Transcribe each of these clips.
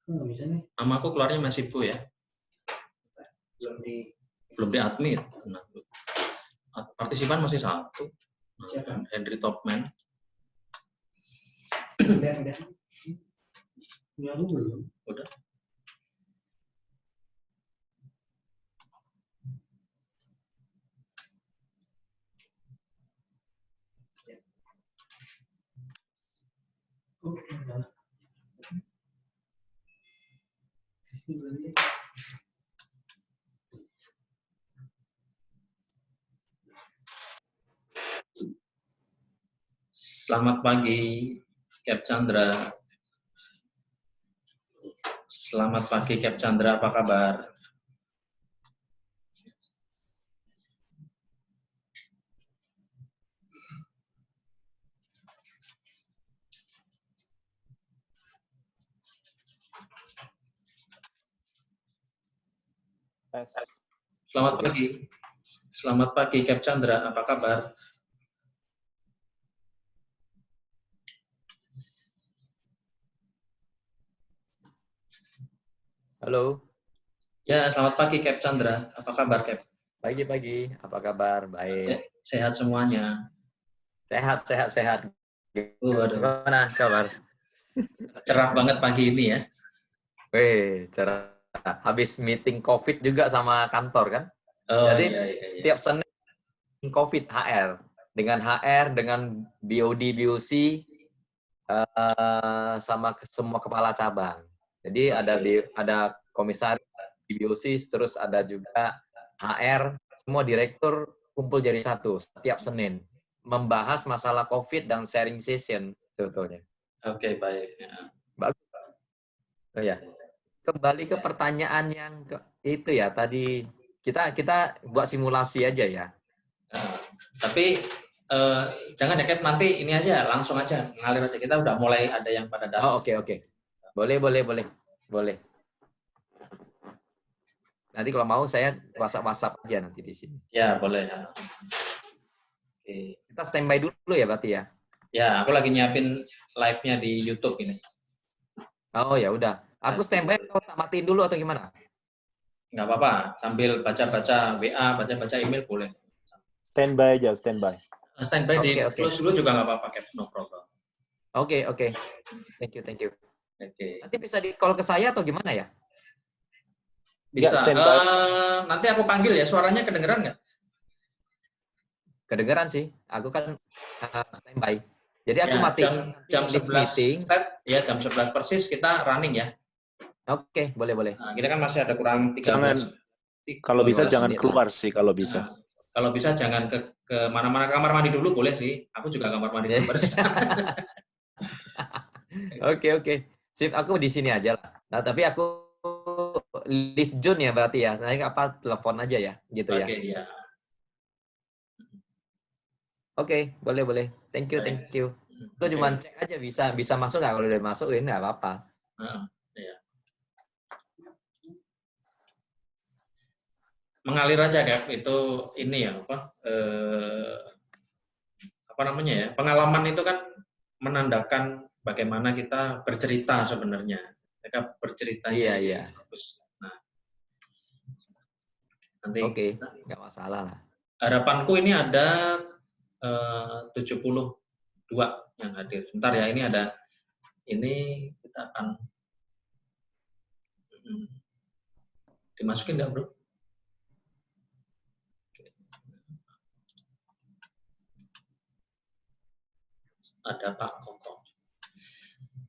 Nggak bisa nih. Nama aku keluarnya masih Bu ya. Belum di admit. Nah, partisipan masih satu. Siapa? Henry Topman. Udah. Ya, lu belum. Udah. Oh, enggak. Selamat pagi, Cap Chandra. Selamat pagi, Cap Chandra. Apa kabar? Selamat pagi. Selamat pagi, Cap Chandra. Apa kabar? Halo. Ya, selamat pagi, Cap Chandra. Apa kabar, Cap? Pagi-pagi. Apa kabar? Baik. Sehat semuanya. Sehat. Aduh. Gimana kabar? Cerah banget pagi ini ya. Wih, cerah. Habis meeting COVID juga sama kantor kan? Oh, Jadi iya. setiap Senin COVID HR. Dengan HR, dengan BOD, BOC, sama semua kepala cabang. Jadi ada komisaris, BOC, terus ada juga HR, semua direktur kumpul jadi satu setiap Senin. Membahas masalah COVID dan sharing session sebetulnya. Oke, baik. Ya. Bagus. Oh ya. Kembali ke pertanyaan yang itu ya tadi kita buat simulasi aja ya. Tapi jangan ya, Cap, nanti ini aja langsung aja ngalir aja. Kita udah mulai ada yang pada datang. Oh, oke. Boleh. Nanti kalau mau saya WhatsApp aja nanti di sini. Ya, boleh. Ya. Oke. Kita standby dulu ya berarti ya. Ya, aku lagi nyiapin live-nya di YouTube ini. Oh ya udah. Aku standby atau tak matiin dulu atau gimana? Nggak apa-apa, sambil baca-baca WA, baca-baca email boleh. Standby aja, standby. Standby di Oke. close dulu juga nggak apa-apa, Cap, no problem. Oke. Thank you. Oke. Nanti bisa di call ke saya atau gimana ya? Bisa. Standby. Nanti aku panggil ya, suaranya kedengeran nggak? Kedengeran sih. Aku kan standby. Jadi aku Ya, matiin jam 11 meeting. Ya, jam 11 persis kita running ya. Oke, boleh. Nah, kita kan masih ada kurang 13. Kalau bisa 12 jangan menit keluar lah. sih kalau bisa. Kalau bisa jangan ke mana-mana, kamar mandi dulu boleh sih. Aku juga kamar mandi dulu. Oke. Sip, aku di sini aja lah. Nah, tapi aku leave June ya berarti ya. Nanti telepon aja ya, gitu ya. Oke, ya. Oke, boleh. Thank you. Aku cuma cek aja bisa masuk nggak, kalau udah masuk ini nggak apa-apa. Ya. Mengalir aja, Cap. Itu ini ya apa namanya ya? Pengalaman itu kan menandakan bagaimana kita bercerita sebenarnya. Mereka bercerita Iya. bagus. Nah, nanti Oke, nggak masalah lah. harapanku ini ada 72 yang hadir. Bentar ya, ini kita akan dimasukin nggak, Bro? Ada Pak Koko.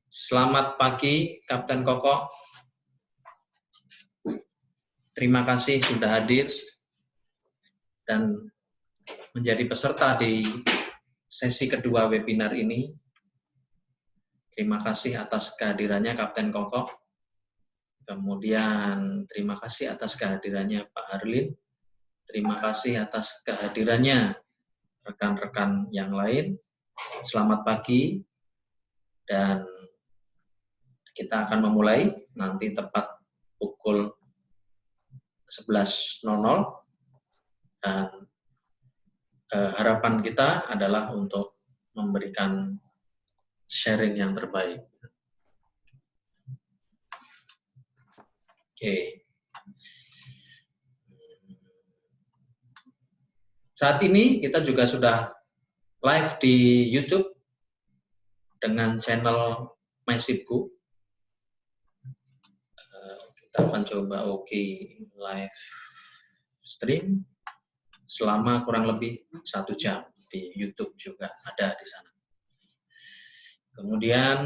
Selamat pagi, Kapten Koko. Terima kasih sudah hadir dan menjadi peserta di sesi kedua webinar ini. Terima kasih atas kehadirannya Kapten Koko. Kemudian terima kasih atas kehadirannya Pak Harlin. Terima kasih atas kehadirannya rekan-rekan yang lain. Selamat pagi dan kita akan memulai nanti tepat pukul 11.00 dan harapan kita adalah untuk memberikan sharing yang terbaik. Oke. Saat ini kita juga sudah live di YouTube dengan channel MySipku. Kita akan coba live stream selama kurang lebih 1 jam di YouTube juga ada di sana. Kemudian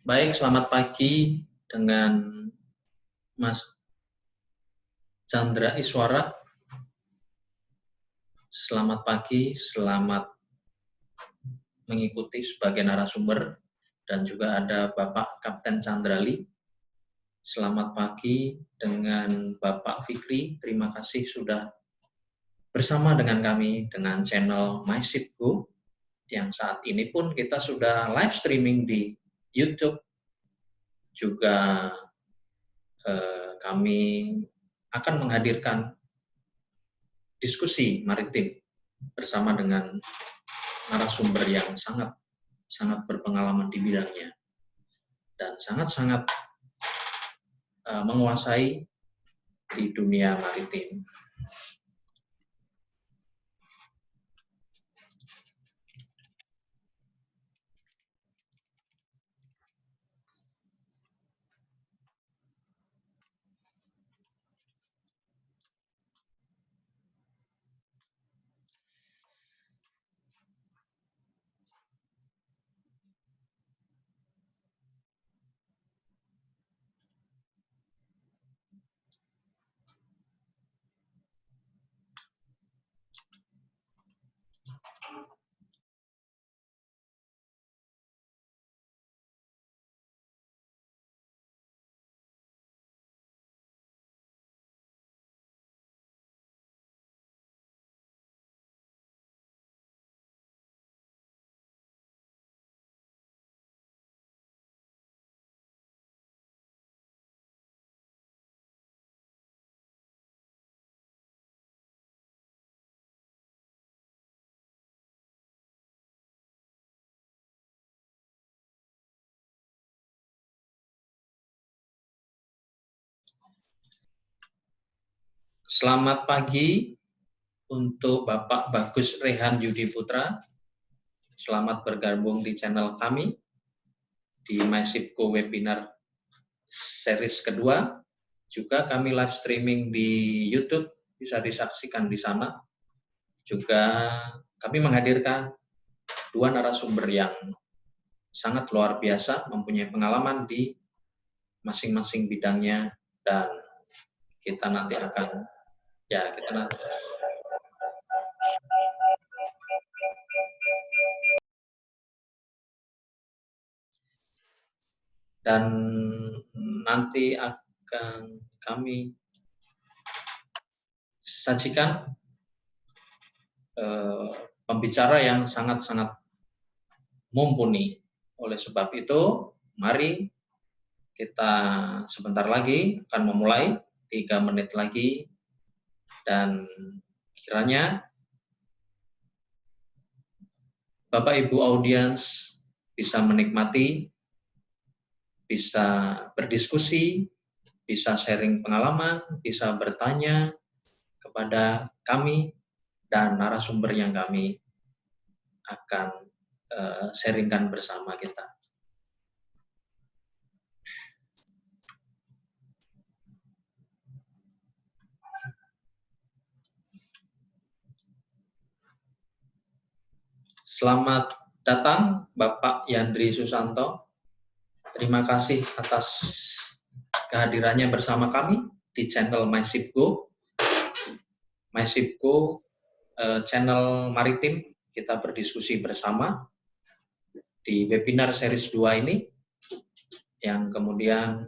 baik, selamat pagi dengan Mas Chandra Iswara. Selamat pagi, selamat mengikuti sebagai narasumber, dan juga ada Bapak Kapten Chandrali. Selamat pagi dengan Bapak Fikri, terima kasih sudah bersama dengan kami dengan channel MySipku, yang saat ini pun kita sudah live streaming di YouTube. Juga kami akan menghadirkan diskusi maritim bersama dengan narasumber yang sangat berpengalaman di bidangnya dan sangat menguasai di dunia maritim. Selamat pagi untuk Bapak Bagus Rehan Yudi Putra. Selamat bergabung di channel kami di MySipco Webinar series kedua. Juga kami live streaming di YouTube, bisa disaksikan di sana. Juga kami menghadirkan dua narasumber yang sangat luar biasa, mempunyai pengalaman di masing-masing bidangnya, dan kita nanti akan nanti akan kami sajikan pembicara yang sangat-sangat mumpuni. Oleh sebab itu, mari kita sebentar lagi akan memulai, 3 menit lagi, dan kiranya Bapak Ibu audiens bisa menikmati, bisa berdiskusi, bisa sharing pengalaman, bisa bertanya kepada kami dan narasumber yang kami akan sharingkan bersama kita. Selamat datang Bapak Yandri Susanto. Terima kasih atas kehadirannya bersama kami di channel MySipco. MySipco channel maritim, kita berdiskusi bersama di webinar series 2 ini, yang kemudian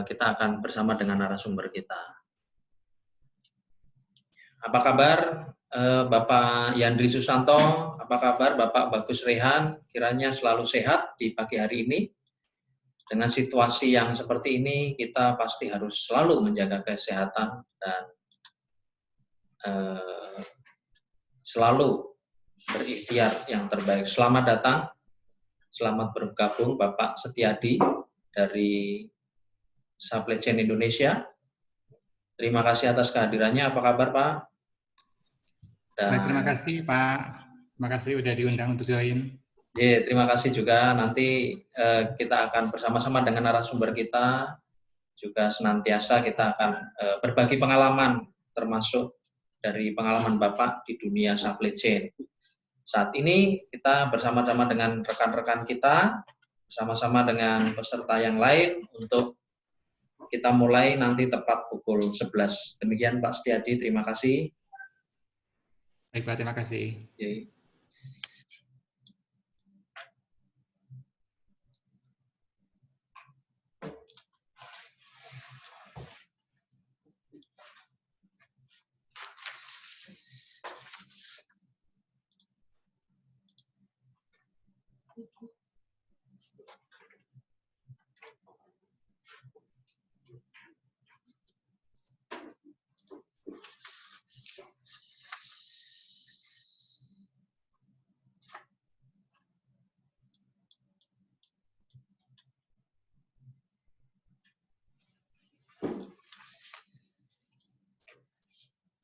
kita akan bersama dengan narasumber kita. Apa kabar Bapak Yandri Susanto? Apa kabar Bapak Bagus Rehan? Kiranya selalu sehat di pagi hari ini. Dengan situasi yang seperti ini, kita pasti harus selalu menjaga kesehatan dan selalu berikhtiar yang terbaik. Selamat datang, selamat bergabung Bapak Setiadi dari Supply Chain Indonesia. Terima kasih atas kehadirannya. Apa kabar Pak? Terima kasih Pak. Terima kasih udah diundang untuk join. Terima kasih juga. Nanti kita akan bersama-sama dengan narasumber kita. Juga senantiasa kita akan berbagi pengalaman, termasuk dari pengalaman Bapak di dunia supply chain. Saat ini kita bersama-sama dengan rekan-rekan kita, bersama-sama dengan peserta yang lain untuk kita mulai nanti tepat pukul 11. Demikian Pak Setiadi, terima kasih. Baik Pak, terima kasih.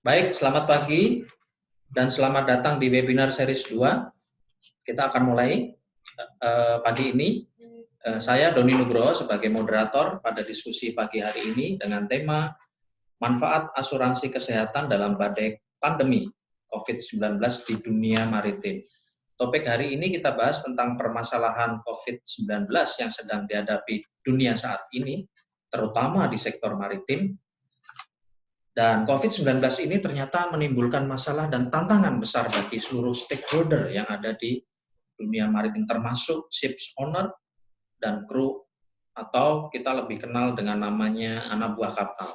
Baik, selamat pagi dan selamat datang di webinar series 2. Kita akan mulai pagi ini. Saya Doni Nugroho sebagai moderator pada diskusi pagi hari ini dengan tema manfaat asuransi kesehatan dalam badai pandemi COVID-19 di dunia maritim. Topik hari ini kita bahas tentang permasalahan COVID-19 yang sedang dihadapi dunia saat ini, terutama di sektor maritim. Dan COVID-19 ini ternyata menimbulkan masalah dan tantangan besar bagi seluruh stakeholder yang ada di dunia maritim, termasuk ships owner dan kru, atau kita lebih kenal dengan namanya anak buah kapal.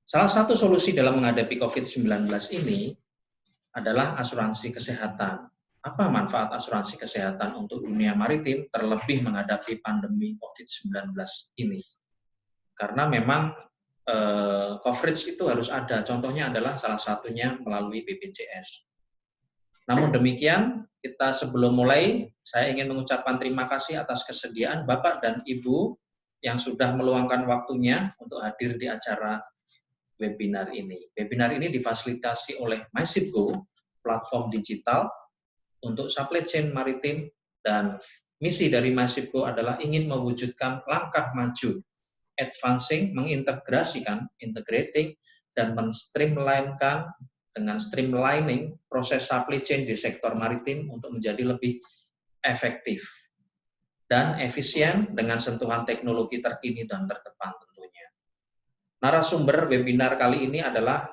Salah satu solusi dalam menghadapi COVID-19 ini adalah asuransi kesehatan. Apa manfaat asuransi kesehatan untuk dunia maritim terlebih menghadapi pandemi COVID-19 ini? Karena memang coverage itu harus ada. Contohnya adalah salah satunya melalui BPJS. Namun demikian, kita sebelum mulai, saya ingin mengucapkan terima kasih atas kesediaan Bapak dan Ibu yang sudah meluangkan waktunya untuk hadir di acara webinar ini. Webinar ini difasilitasi oleh MyShipGo, platform digital untuk supply chain maritim, dan misi dari MyShipGo adalah ingin mewujudkan langkah maju, advancing, mengintegrasikan, integrating, dan men-streamline-kan dengan streamlining proses supply chain di sektor maritim untuk menjadi lebih efektif dan efisien dengan sentuhan teknologi terkini dan terdepan tentunya. Narasumber webinar kali ini adalah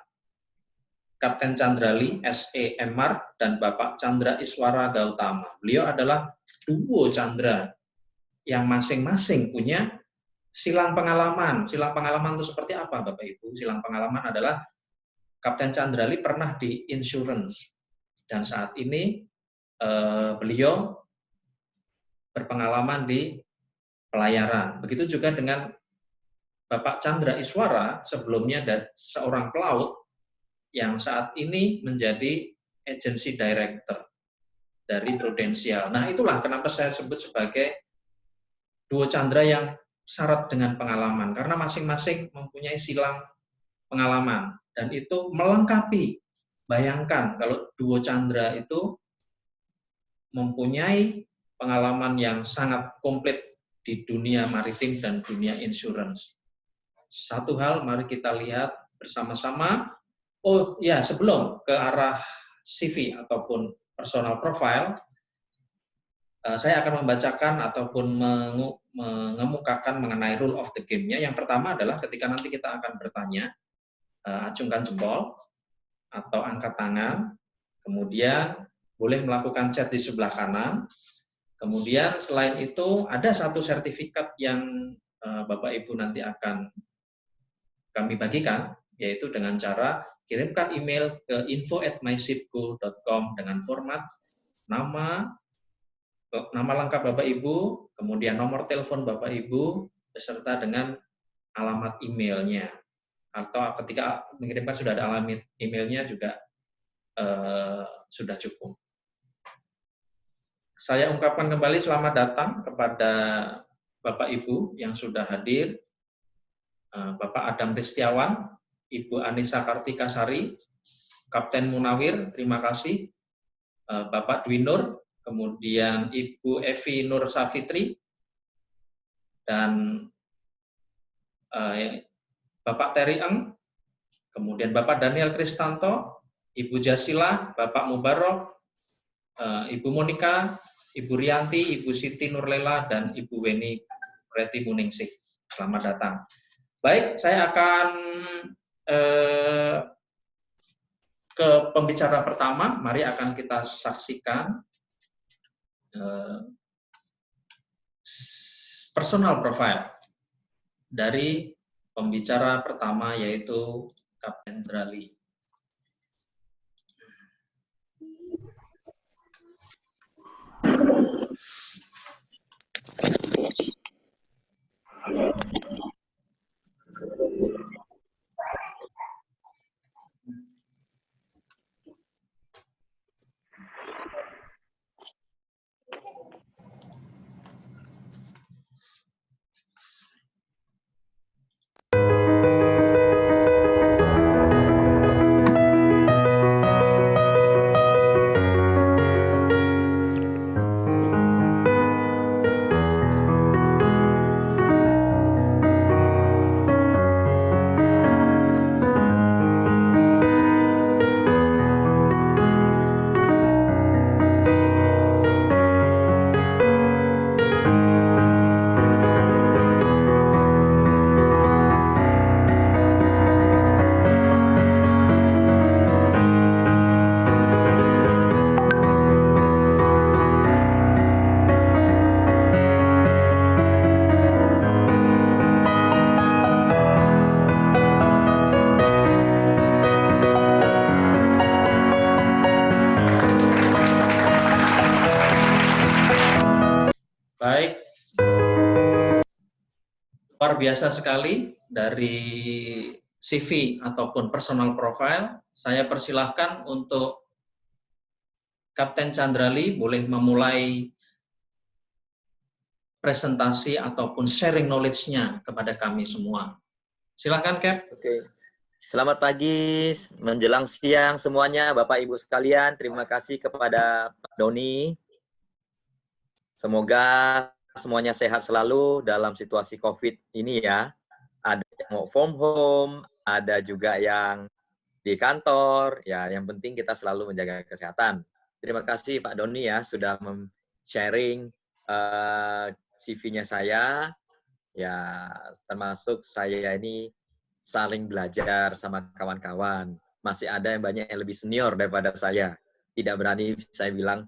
Kapten Chandrali, SEMR, dan Bapak Chandra Iswara Gautama. Beliau adalah duo Chandra yang masing-masing punya silang pengalaman. Silang pengalaman itu seperti apa, Bapak Ibu? Silang pengalaman adalah Kapten Chandrali pernah di insurance, dan saat ini beliau berpengalaman di pelayaran. Begitu juga dengan Bapak Chandra Iswara, sebelumnya seorang pelaut yang saat ini menjadi agency director dari Prudential. Nah, itulah kenapa saya sebut sebagai duo Chandra yang syarat dengan pengalaman, karena masing-masing mempunyai silang pengalaman, dan itu melengkapi. Bayangkan kalau duo Chandra itu mempunyai pengalaman yang sangat komplit di dunia maritim dan dunia insurance. Satu hal, mari kita lihat bersama-sama. Oh ya, sebelum ke arah CV ataupun personal profile, saya akan membacakan ataupun mengemukakan mengenai rule of the game-nya. Yang pertama adalah ketika nanti kita akan bertanya, acungkan jempol atau angkat tangan, kemudian boleh melakukan chat di sebelah kanan. Kemudian selain itu ada satu sertifikat yang Bapak Ibu nanti akan kami bagikan, yaitu dengan cara kirimkan email ke info@myshipgo.com dengan format nama lengkap Bapak Ibu, kemudian nomor telepon Bapak Ibu, beserta dengan alamat emailnya. Atau ketika mengirimkan sudah ada alamat emailnya juga sudah cukup. Saya ungkapkan kembali selamat datang kepada Bapak Ibu yang sudah hadir, Bapak Adam Ristiawan, Ibu Anissa Kartikasari, Kapten Munawir, terima kasih, Bapak Dwi Nur, kemudian Ibu Evi Nur Safitri, dan Bapak Terry Eng, kemudian Bapak Daniel Kristanto, Ibu Jasila, Bapak Mubarok, Ibu Monika, Ibu Rianti, Ibu Siti Nurlela, dan Ibu Weni Preti Muningsih. Selamat datang. Baik, saya akan ke pembicara pertama. Mari akan kita saksikan personal profile dari pembicara pertama, yaitu Kapten Chandrali. Baik, luar biasa sekali dari CV ataupun personal profile. Saya persilahkan untuk Kapten Chandrali boleh memulai presentasi ataupun sharing knowledge-nya kepada kami semua. Silakan, Cap. Oke. Selamat pagi, menjelang siang semuanya, Bapak Ibu sekalian. Terima kasih kepada Pak Doni. Semoga semuanya sehat selalu dalam situasi COVID ini ya. Ada yang work from home, ada juga yang di kantor. Ya, yang penting kita selalu menjaga kesehatan. Terima kasih Pak Doni ya sudah sharing CV-nya saya. Ya, termasuk saya ini saling belajar sama kawan-kawan. Masih ada yang banyak yang lebih senior daripada saya. Tidak berani saya bilang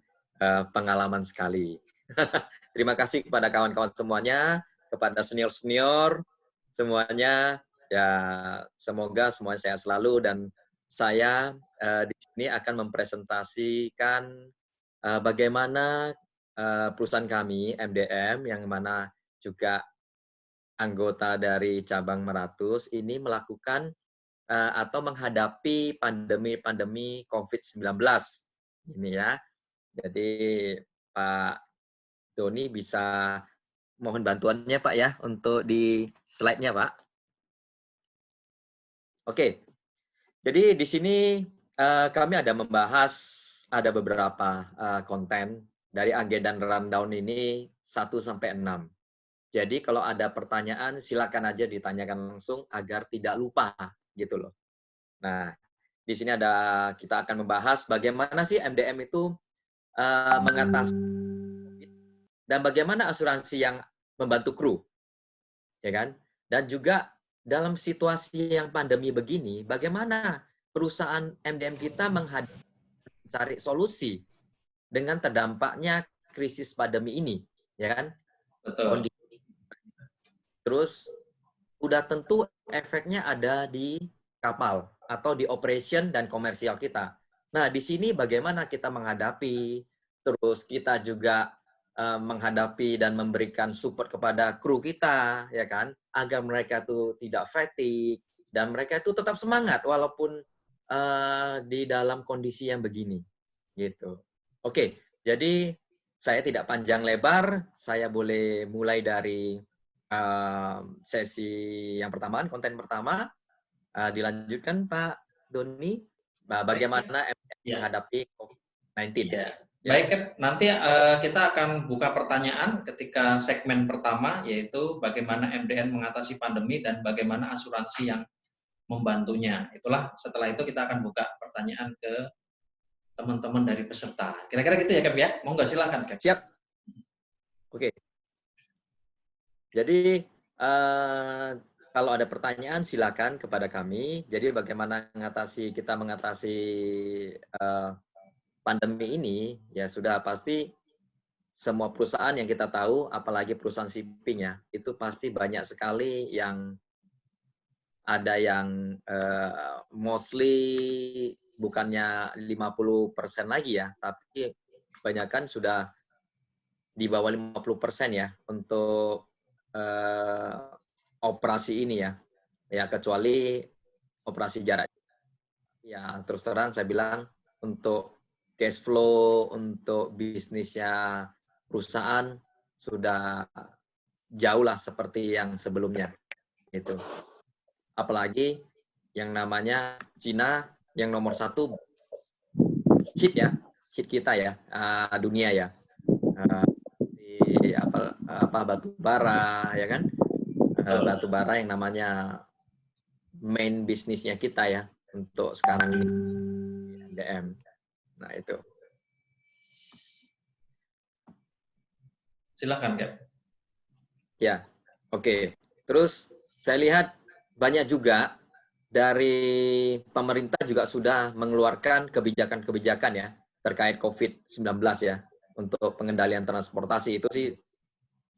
pengalaman sekali. Terima kasih kepada kawan-kawan semuanya, kepada senior-senior semuanya. Ya, semoga semuanya sehat selalu dan saya di sini akan mempresentasikan bagaimana perusahaan kami MDM yang mana juga anggota dari cabang Meratus ini melakukan atau menghadapi pandemi COVID-19 ini ya. Jadi Pak Doni bisa mohon bantuannya Pak ya untuk di slide-nya Pak. Oke. Jadi di sini kami ada membahas ada beberapa konten dari agenda rundown ini 1 sampai 6. Jadi kalau ada pertanyaan silakan aja ditanyakan langsung agar tidak lupa gitu loh. Nah, di sini kita akan membahas bagaimana sih MDM itu mengatasi dan bagaimana asuransi yang membantu kru, ya kan? Dan juga dalam situasi yang pandemi begini, bagaimana perusahaan MDM kita mencari solusi dengan terdampaknya krisis pandemi ini, ya kan? Betul. Terus udah tentu efeknya ada di kapal atau di operation dan komersial kita. Nah, di sini bagaimana kita menghadapi, terus kita juga menghadapi dan memberikan support kepada kru kita, ya kan, agar mereka tuh tidak fatigue dan mereka itu tetap semangat walaupun di dalam kondisi yang begini, gitu. Oke, jadi saya tidak panjang lebar, saya boleh mulai dari sesi yang pertama, konten pertama. Dilanjutkan Pak Doni, bagaimana menghadapi COVID-19. Ya. Baik, Cap. Nanti kita akan buka pertanyaan ketika segmen pertama, yaitu bagaimana MDM mengatasi pandemi dan bagaimana asuransi yang membantunya. Itulah setelah itu kita akan buka pertanyaan ke teman-teman dari peserta. Kira-kira gitu ya, Cap ya? Mau nggak silakan, Cap? Siap. Oke. Jadi kalau ada pertanyaan silakan kepada kami. Jadi bagaimana kita mengatasi pandemi ini, ya sudah pasti semua perusahaan yang kita tahu, apalagi perusahaan shipping ya, itu pasti banyak sekali yang ada yang mostly bukannya 50% lagi ya, tapi kebanyakan sudah di bawah 50% ya untuk operasi ini ya. Ya kecuali operasi jarak. Ya terus terang saya bilang untuk cash flow, untuk bisnisnya perusahaan sudah jauh lah seperti yang sebelumnya. Gitu. Apalagi yang namanya Cina yang nomor 1 hit kita ya, dunia ya. Batu bara ya kan, batu bara yang namanya main bisnisnya kita ya untuk sekarang ini MDM. Nah itu. Silakan, Cap. Ya, oke. Terus saya lihat banyak juga dari pemerintah juga sudah mengeluarkan kebijakan-kebijakan ya terkait COVID-19 ya untuk pengendalian transportasi. Itu sih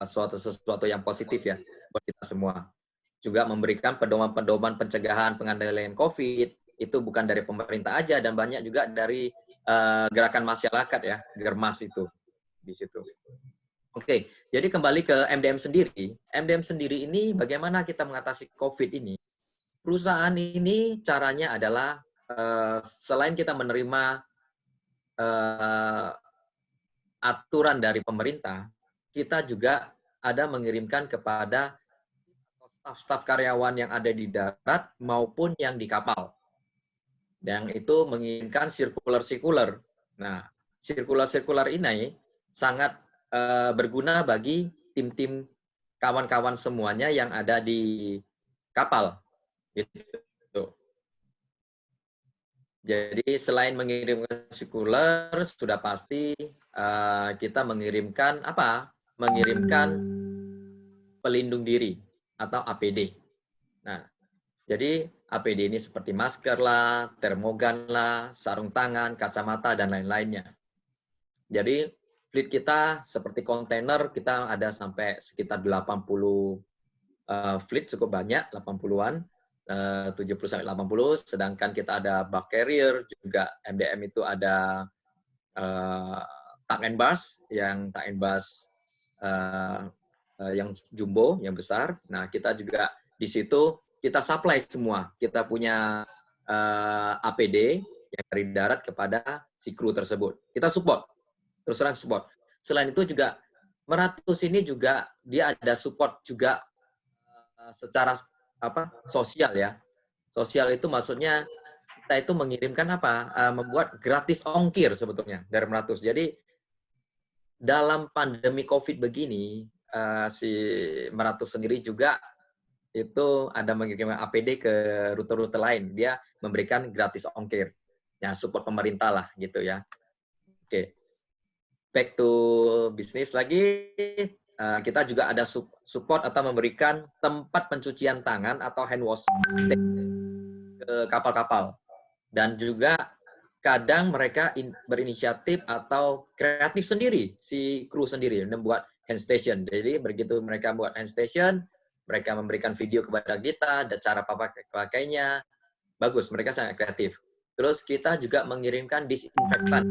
sesuatu yang positif ya buat kita semua. Juga memberikan pedoman-pedoman pencegahan pengendalian COVID itu bukan dari pemerintah aja dan banyak juga dari gerakan masyarakat ya, Germas itu di situ. Oke, jadi kembali ke MDM sendiri. MDM sendiri ini bagaimana kita mengatasi COVID ini? Perusahaan ini caranya adalah selain kita menerima aturan dari pemerintah, kita juga ada mengirimkan kepada staf-staf karyawan yang ada di darat maupun yang di kapal. Yang itu menginginkan sirkular-sirkular. Nah, sirkular-sirkular ini sangat berguna bagi tim-tim kawan-kawan semuanya yang ada di kapal. Gitu. Jadi selain mengirimkan sirkular, sudah pasti kita mengirimkan apa? Mengirimkan pelindung diri atau APD. Nah, jadi APD ini seperti masker lah, termogan lah, sarung tangan, kacamata, dan lain-lainnya. Jadi fleet kita seperti kontainer, kita ada sampai sekitar 80 fleet, cukup banyak, 80-an. 70-80, sedangkan kita ada bulk carrier, juga MDM itu ada tank and bus, yang tank and bus yang jumbo, yang besar. Nah, kita juga di situ kita supply semua. Kita punya APD yang dari darat kepada si kru tersebut. Kita support, terus terang support. Selain itu juga Meratus ini juga dia ada support juga secara sosial ya. Sosial itu maksudnya kita itu mengirimkan membuat gratis ongkir sebetulnya dari Meratus. Jadi dalam pandemi COVID begini, si Meratus sendiri juga itu ada mengirimkan APD ke rute-rute lain. Dia memberikan gratis ongkir. Ya, support pemerintah lah gitu ya. Oke. Back to business lagi. Kita juga ada support atau memberikan tempat pencucian tangan atau hand wash station ke kapal-kapal. Dan juga kadang mereka berinisiatif atau kreatif sendiri, si kru sendiri, membuat hand station. Jadi begitu mereka buat hand station, mereka memberikan video kepada kita, dan cara pakainya. Bagus, mereka sangat kreatif. Terus kita juga mengirimkan disinfektan,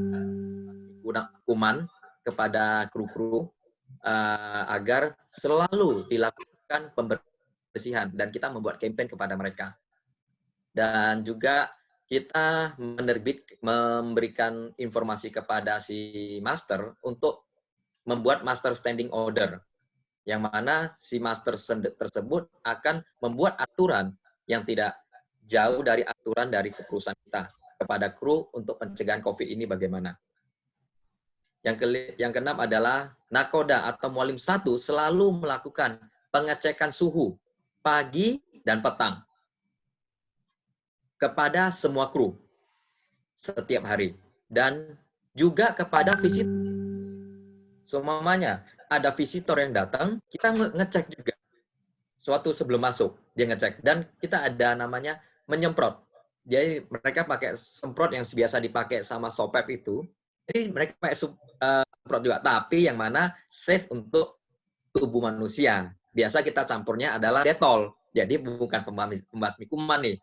kuman, kepada kru-kru, agar selalu dilakukan pembersihan dan kita membuat campaign kepada mereka. Dan juga kita memberikan informasi kepada si master untuk membuat master standing order, yang mana si master tersebut akan membuat aturan yang tidak jauh dari aturan dari perusahaan kita kepada kru untuk pencegahan COVID ini bagaimana. Yang keenam adalah Nakoda atau Mualim 1 selalu melakukan pengecekan suhu pagi dan petang kepada semua kru setiap hari, dan juga kepada visitor. Semuanya ada visitor yang datang, kita ngecek juga. Suatu sebelum masuk dia ngecek, dan kita ada namanya menyemprot. Jadi mereka pakai semprot yang biasa dipakai sama Sopep itu. Jadi mereka pakai semprot juga, tapi yang mana safe untuk tubuh manusia. Biasa kita campurnya adalah Dettol. Jadi bukan pembasmi kuman nih.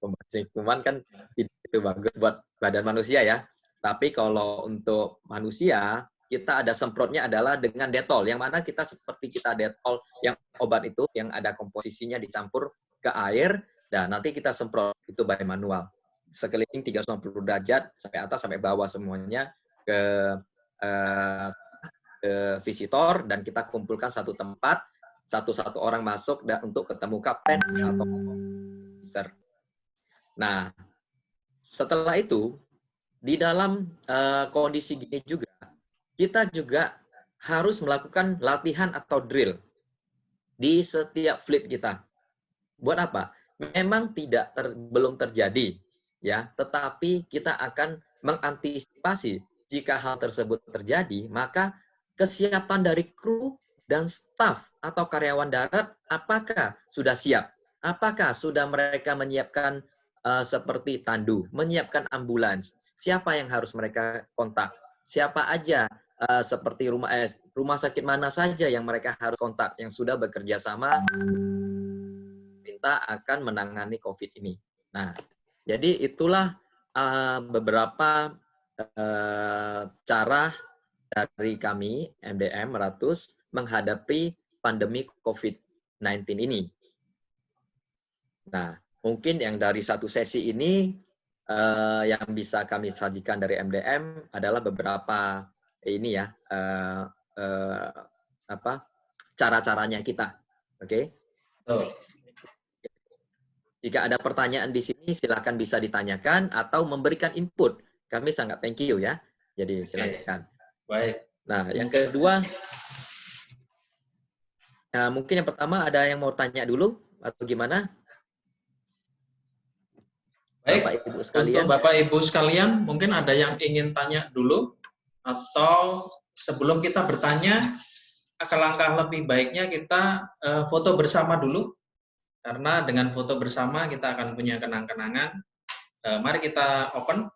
Pembasmi kuman kan itu bagus buat badan manusia ya. Tapi kalau untuk manusia, kita ada semprotnya adalah dengan Dettol. Yang mana kita seperti kita Dettol yang obat itu, yang ada komposisinya dicampur ke air, dan nanti kita semprot itu by manual. Sekeliling 360 derajat sampai atas sampai bawah semuanya ke visitor, dan kita kumpulkan satu tempat, satu orang masuk dan untuk ketemu kapten atau officer. Nah, setelah itu di dalam kondisi gini juga kita juga harus melakukan latihan atau drill di setiap fleet kita. Buat apa? Memang belum terjadi ya, tetapi kita akan mengantisipasi jika hal tersebut terjadi, maka kesiapan dari kru dan staf atau karyawan darat apakah sudah siap? Apakah sudah mereka menyiapkan seperti tandu, menyiapkan ambulans? Siapa yang harus mereka kontak? Siapa aja seperti rumah sakit mana saja yang mereka harus kontak yang sudah bekerja sama kita akan menangani COVID ini. Nah, jadi itulah beberapa cara dari kami MDM Meratus menghadapi pandemi COVID-19 ini. Nah, mungkin yang dari satu sesi ini yang bisa kami sajikan dari MDM adalah beberapa ini ya, cara-caranya kita Oke. Betul. Jika ada pertanyaan di sini, silakan bisa ditanyakan atau memberikan input. Kami sangat thank you ya. Jadi silakan. Baik. Nah, yang kedua, mungkin yang pertama ada yang mau tanya dulu atau gimana? Baik, Bapak Ibu sekalian. untuk Bapak Ibu sekalian, mungkin ada yang ingin tanya dulu, atau sebelum kita bertanya, langkah lebih baiknya kita foto bersama dulu, karena dengan foto bersama kita akan punya kenang-kenangan. Mari kita open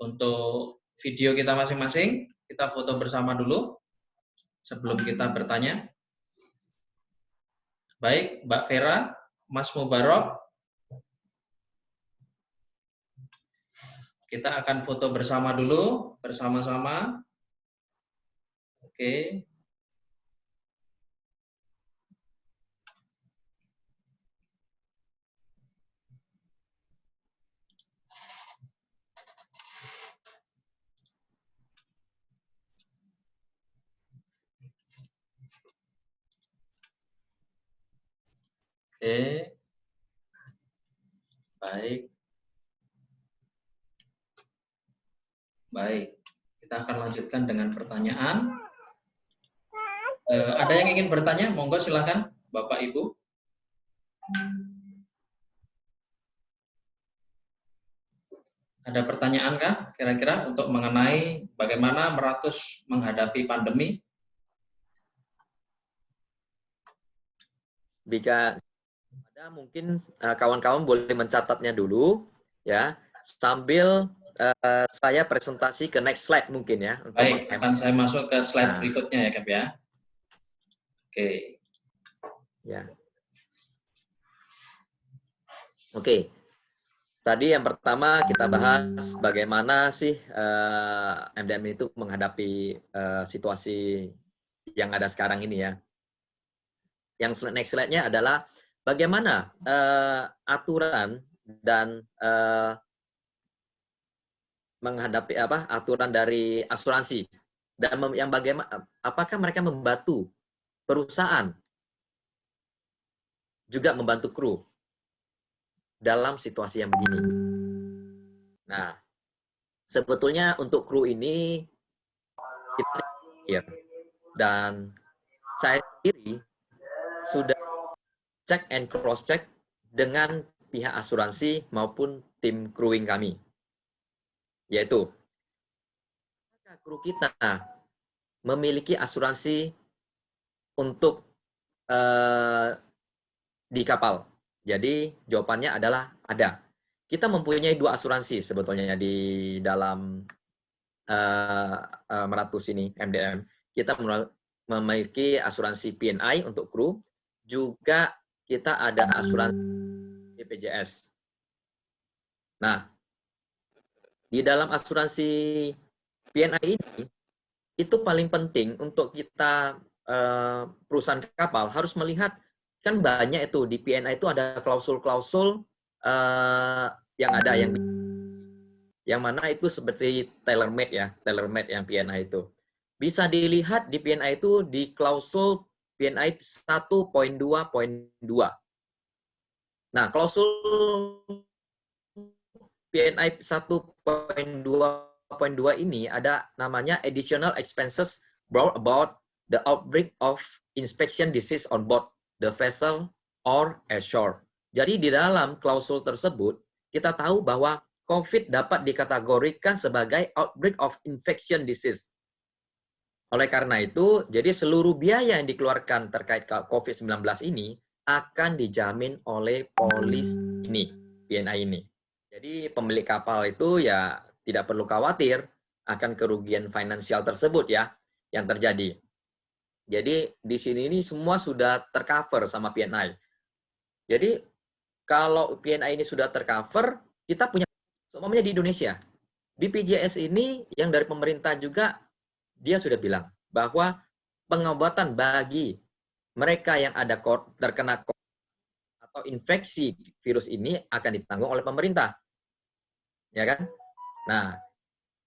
untuk video kita masing-masing, kita foto bersama dulu sebelum kita bertanya. Baik, Mbak Vera, Mas Mubarok, kita akan foto bersama dulu, bersama-sama. Oke. Oke. Baik. Baik. Kita akan lanjutkan dengan pertanyaan. Ada yang ingin bertanya? Monggo silakan, Bapak Ibu. Ada pertanyaan kah kira-kira untuk mengenai bagaimana Meratus menghadapi pandemi? Jika ada, mungkin kawan-kawan boleh mencatatnya dulu ya, sambil saya presentasi ke next slide mungkin ya. Baik, akan saya masuk ke slide berikutnya ya, Kap ya. Oke. Ya. Oke. Tadi yang pertama kita bahas bagaimana sih MDM itu menghadapi situasi yang ada sekarang ini ya. Yang next slide-nya adalah bagaimana aturan dan menghadapi aturan dari asuransi dan yang bagaimana apakah mereka membantu perusahaan juga membantu kru dalam situasi yang begini. Nah, sebetulnya untuk kru ini kita dan saya sendiri sudah cek and cross check dengan pihak asuransi maupun tim crewing kami, yaitu kru kita memiliki asuransi untuk di kapal. Jadi jawabannya adalah ada. Kita mempunyai 2 asuransi sebetulnya di dalam Meratus ini MDM. Kita memiliki asuransi P&I untuk kru, juga kita ada asuransi BPJS. Nah, di dalam asuransi P&I ini itu paling penting untuk kita perusahaan kapal harus melihat, kan banyak itu di P&I itu ada klausul-klausul yang ada yang mana itu seperti tailor-made ya, tailor-made yang P&I itu. Bisa dilihat di P&I itu di klausul P&I 1.2.2. Nah, klausul P&I 1.2.2 ini ada namanya additional expenses brought about the outbreak of infection disease on board the vessel or ashore. Jadi di dalam klausul tersebut kita tahu bahwa COVID dapat dikategorikan sebagai outbreak of infection disease. Oleh karena itu, jadi seluruh biaya yang dikeluarkan terkait COVID-19 ini akan dijamin oleh polis ini, P&I ini. Jadi pemilik kapal itu ya tidak perlu khawatir akan kerugian finansial tersebut ya yang terjadi. Jadi di sini ini semua sudah tercover sama P&I. Jadi kalau P&I ini sudah tercover, kita punya semuanya di Indonesia. BPJS ini yang dari pemerintah juga dia sudah bilang bahwa pengobatan bagi mereka yang ada terkena atau infeksi virus ini akan ditanggung oleh pemerintah. Ya kan? Nah,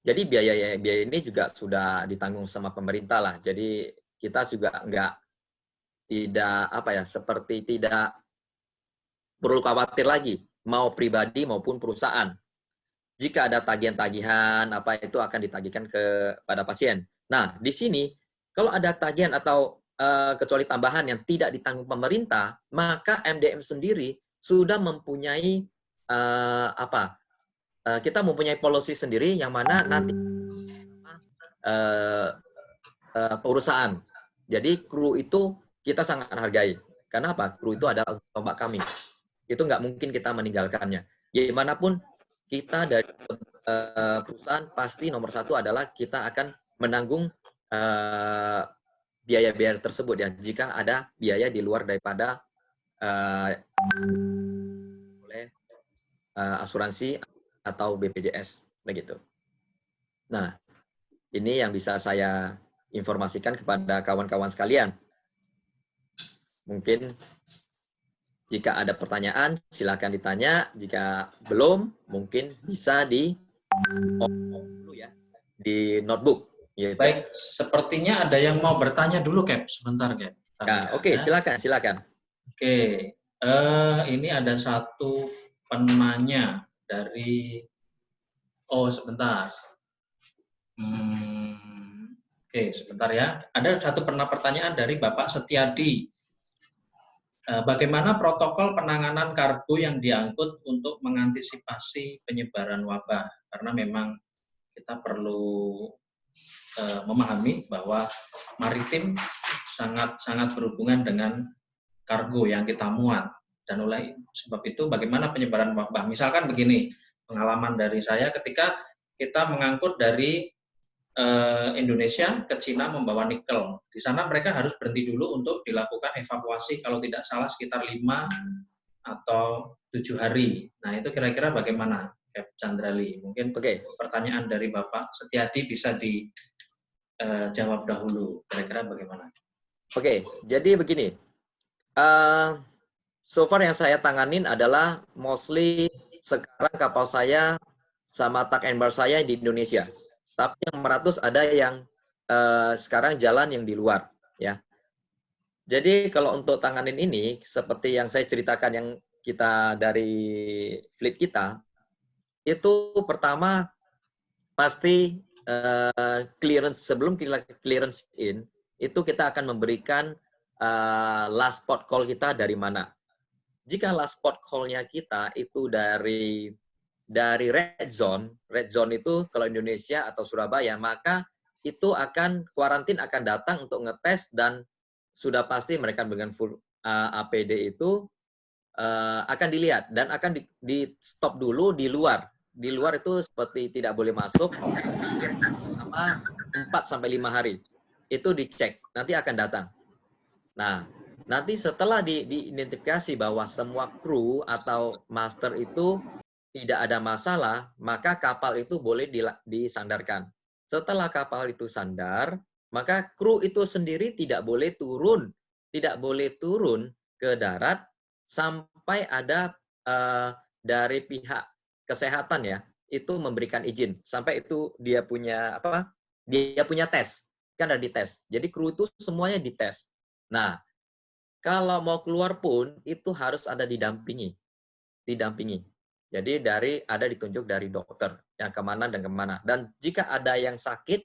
jadi biaya ini juga sudah ditanggung sama pemerintah lah. Jadi kita juga seperti tidak perlu khawatir lagi, mau pribadi maupun perusahaan. Jika ada tagihan-tagihan itu akan ditagihkan kepada pasien. Nah, di sini kalau ada tagihan atau kecuali tambahan yang tidak ditanggung pemerintah, maka MDM sendiri sudah mempunyai kita mempunyai policy sendiri yang mana nanti perusahaan. Jadi kru itu kita sangat hargai. Karena apa? Kru itu adalah tombak kami. Itu nggak mungkin kita meninggalkannya. Gimana pun kita dari perusahaan pasti nomor satu adalah kita akan menanggung biaya-biaya tersebut ya. Jika ada biaya di luar daripada oleh asuransi atau BPJS begitu. Nah, ini yang bisa saya informasikan kepada kawan-kawan sekalian. Mungkin jika ada pertanyaan, silakan ditanya. Jika belum, mungkin bisa di notebook. Gitu. Baik, sepertinya ada yang mau bertanya dulu, Cap. Sebentar, Cap. Ya, Oke, silakan. Oke, ini ada satu penanya dari, sebentar. Oke, sebentar ya. Ada satu pertanyaan dari Bapak Setiadi. Bagaimana protokol penanganan kargo yang diangkut untuk mengantisipasi penyebaran wabah? Karena memang kita perlu memahami bahwa maritim sangat berhubungan dengan kargo yang kita muat. Dan oleh sebab itu bagaimana penyebaran wabah? Misalkan begini, pengalaman dari saya ketika kita mengangkut dari Indonesia ke Cina membawa nikel. Di sana mereka harus berhenti dulu untuk dilakukan evakuasi kalau tidak salah sekitar 5 atau 7 hari. Nah, itu kira-kira bagaimana, Cap Chandrali? Mungkin pertanyaan dari Bapak Setiadi bisa dijawab dahulu. Kira-kira bagaimana? Oke, jadi begini. So far yang saya tanganin adalah mostly sekarang kapal saya sama tug and bar saya di Indonesia. Tapi yang 400 ada yang sekarang jalan yang di luar, ya. Jadi kalau untuk tanganin ini, seperti yang saya ceritakan yang kita dari fleet kita, itu pertama pasti clearance sebelum clearance in, itu kita akan memberikan last port call kita dari mana. Jika last port call-nya kita itu dari red zone itu kalau Indonesia atau Surabaya, maka itu akan kuarantin akan datang untuk ngetes dan sudah pasti mereka dengan full APD itu akan dilihat dan akan di stop dulu di luar. Di luar itu seperti tidak boleh masuk selama 4 sampai 5 hari. Itu dicek, nanti akan datang. Nah, nanti setelah diidentifikasi bahwa semua kru atau master itu tidak ada masalah, maka kapal itu boleh disandarkan. Setelah kapal itu sandar, maka kru itu sendiri tidak boleh turun ke darat sampai ada dari pihak kesehatan ya, itu memberikan izin. Sampai itu dia punya tes. Kan ada dites. Jadi kru itu semuanya dites. Nah, kalau mau keluar pun itu harus ada didampingi. Jadi ada ditunjuk dari dokter yang kemana dan kemana. Dan jika ada yang sakit,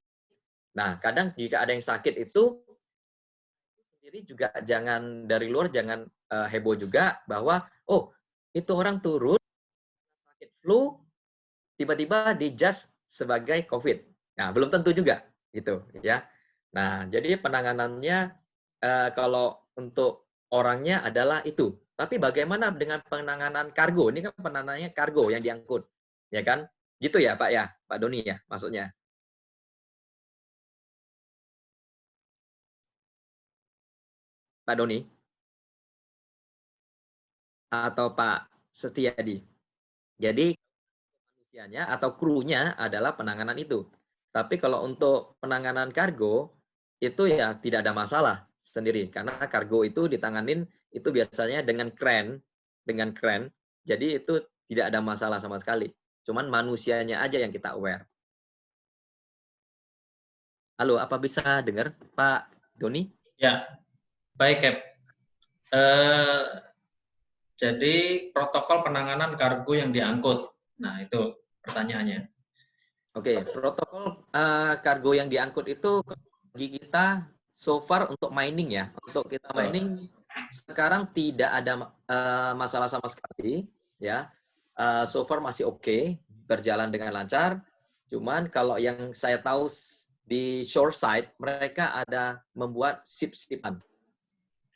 nah kadang jika ada yang sakit itu sendiri juga jangan dari luar jangan heboh juga bahwa itu orang turun sakit flu tiba-tiba dijudge sebagai COVID. Nah belum tentu juga gitu ya. Nah jadi penanganannya kalau untuk orangnya adalah itu. Tapi bagaimana dengan penanganan kargo? Ini kan penanganannya kargo yang diangkut, ya kan? Gitu ya, Pak ya, Pak Doni ya, maksudnya. Pak Doni atau Pak Setiadi. Jadi manusianya atau krunya adalah penanganan itu. Tapi kalau untuk penanganan kargo itu ya tidak ada masalah sendiri karena kargo itu ditanganin itu biasanya dengan kren. Jadi itu tidak ada masalah sama sekali. Cuman manusianya aja yang kita aware. Halo, apa bisa dengar Pak Doni? Ya, baik Cap. Eh, jadi protokol penanganan kargo yang diangkut. Nah, itu pertanyaannya. Oke, protokol kargo yang diangkut itu bagi kita so far untuk mining ya. Untuk kita mining sekarang tidak ada masalah sama sekali ya. So far masih oke, berjalan dengan lancar. Cuman kalau yang saya tahu di shore side mereka ada membuat sip-sipan.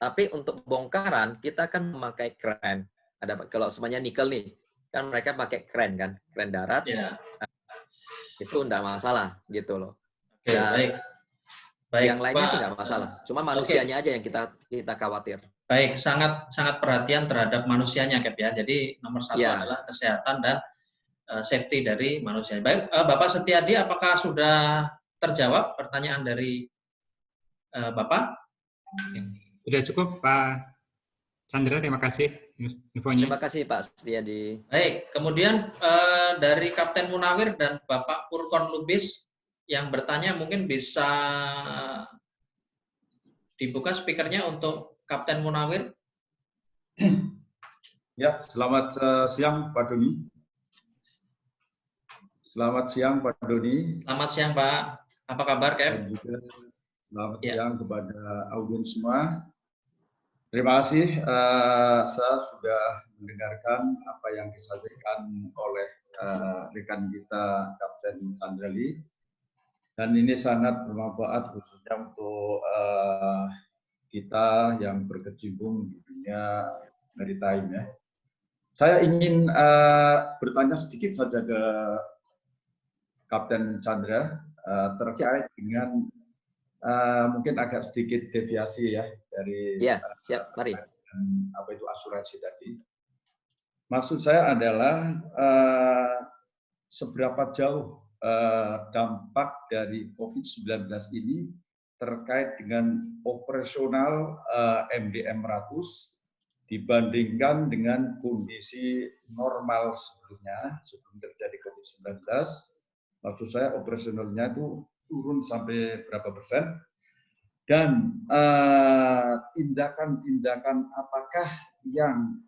Tapi untuk bongkaran kita kan memakai kren. Ada kalau semuanya nikel nih, kan mereka pakai kren kan, kren darat. Ya. Itu enggak masalah gitu loh. Oke, Dan baik. Baik, yang lainnya Pak. sih enggak masalah. Cuma manusianya aja yang kita khawatir. Baik, sangat perhatian terhadap manusianya, Cap ya. Jadi nomor satu Ya. adalah kesehatan dan safety dari manusia. Baik, Bapak Setiadi, apakah sudah terjawab pertanyaan dari Bapak? Sudah cukup, Pak Chandra. Terima kasih infonya. Terima kasih Pak Setiadi. Baik, kemudian dari Kapten Munawir dan Bapak Purkon Lubis yang bertanya mungkin bisa dibuka speakernya untuk Kapten Munawir. Ya, selamat siang Pak Doni. Selamat siang Pak Doni. Selamat siang Pak. Apa kabar, Cap? Dan juga selamat siang kepada audiens semua. Terima kasih, saya sudah mendengarkan apa yang disampaikan oleh rekan kita Kapten Chandrali. Dan ini sangat bermanfaat khususnya untuk kita yang berkecimpung di dunia maritime ya. Saya ingin bertanya sedikit saja ke Kapten Chandra terkait dengan mungkin agak sedikit deviasi ya dari siap, mari. Apa itu asuransi tadi. Maksud saya adalah seberapa jauh dampak dari COVID-19 ini terkait dengan operasional MDM 100 dibandingkan dengan kondisi normal sebelumnya, sebelum terjadi COVID-19. Maksud saya operasionalnya itu turun sampai berapa persen, dan tindakan-tindakan apakah yang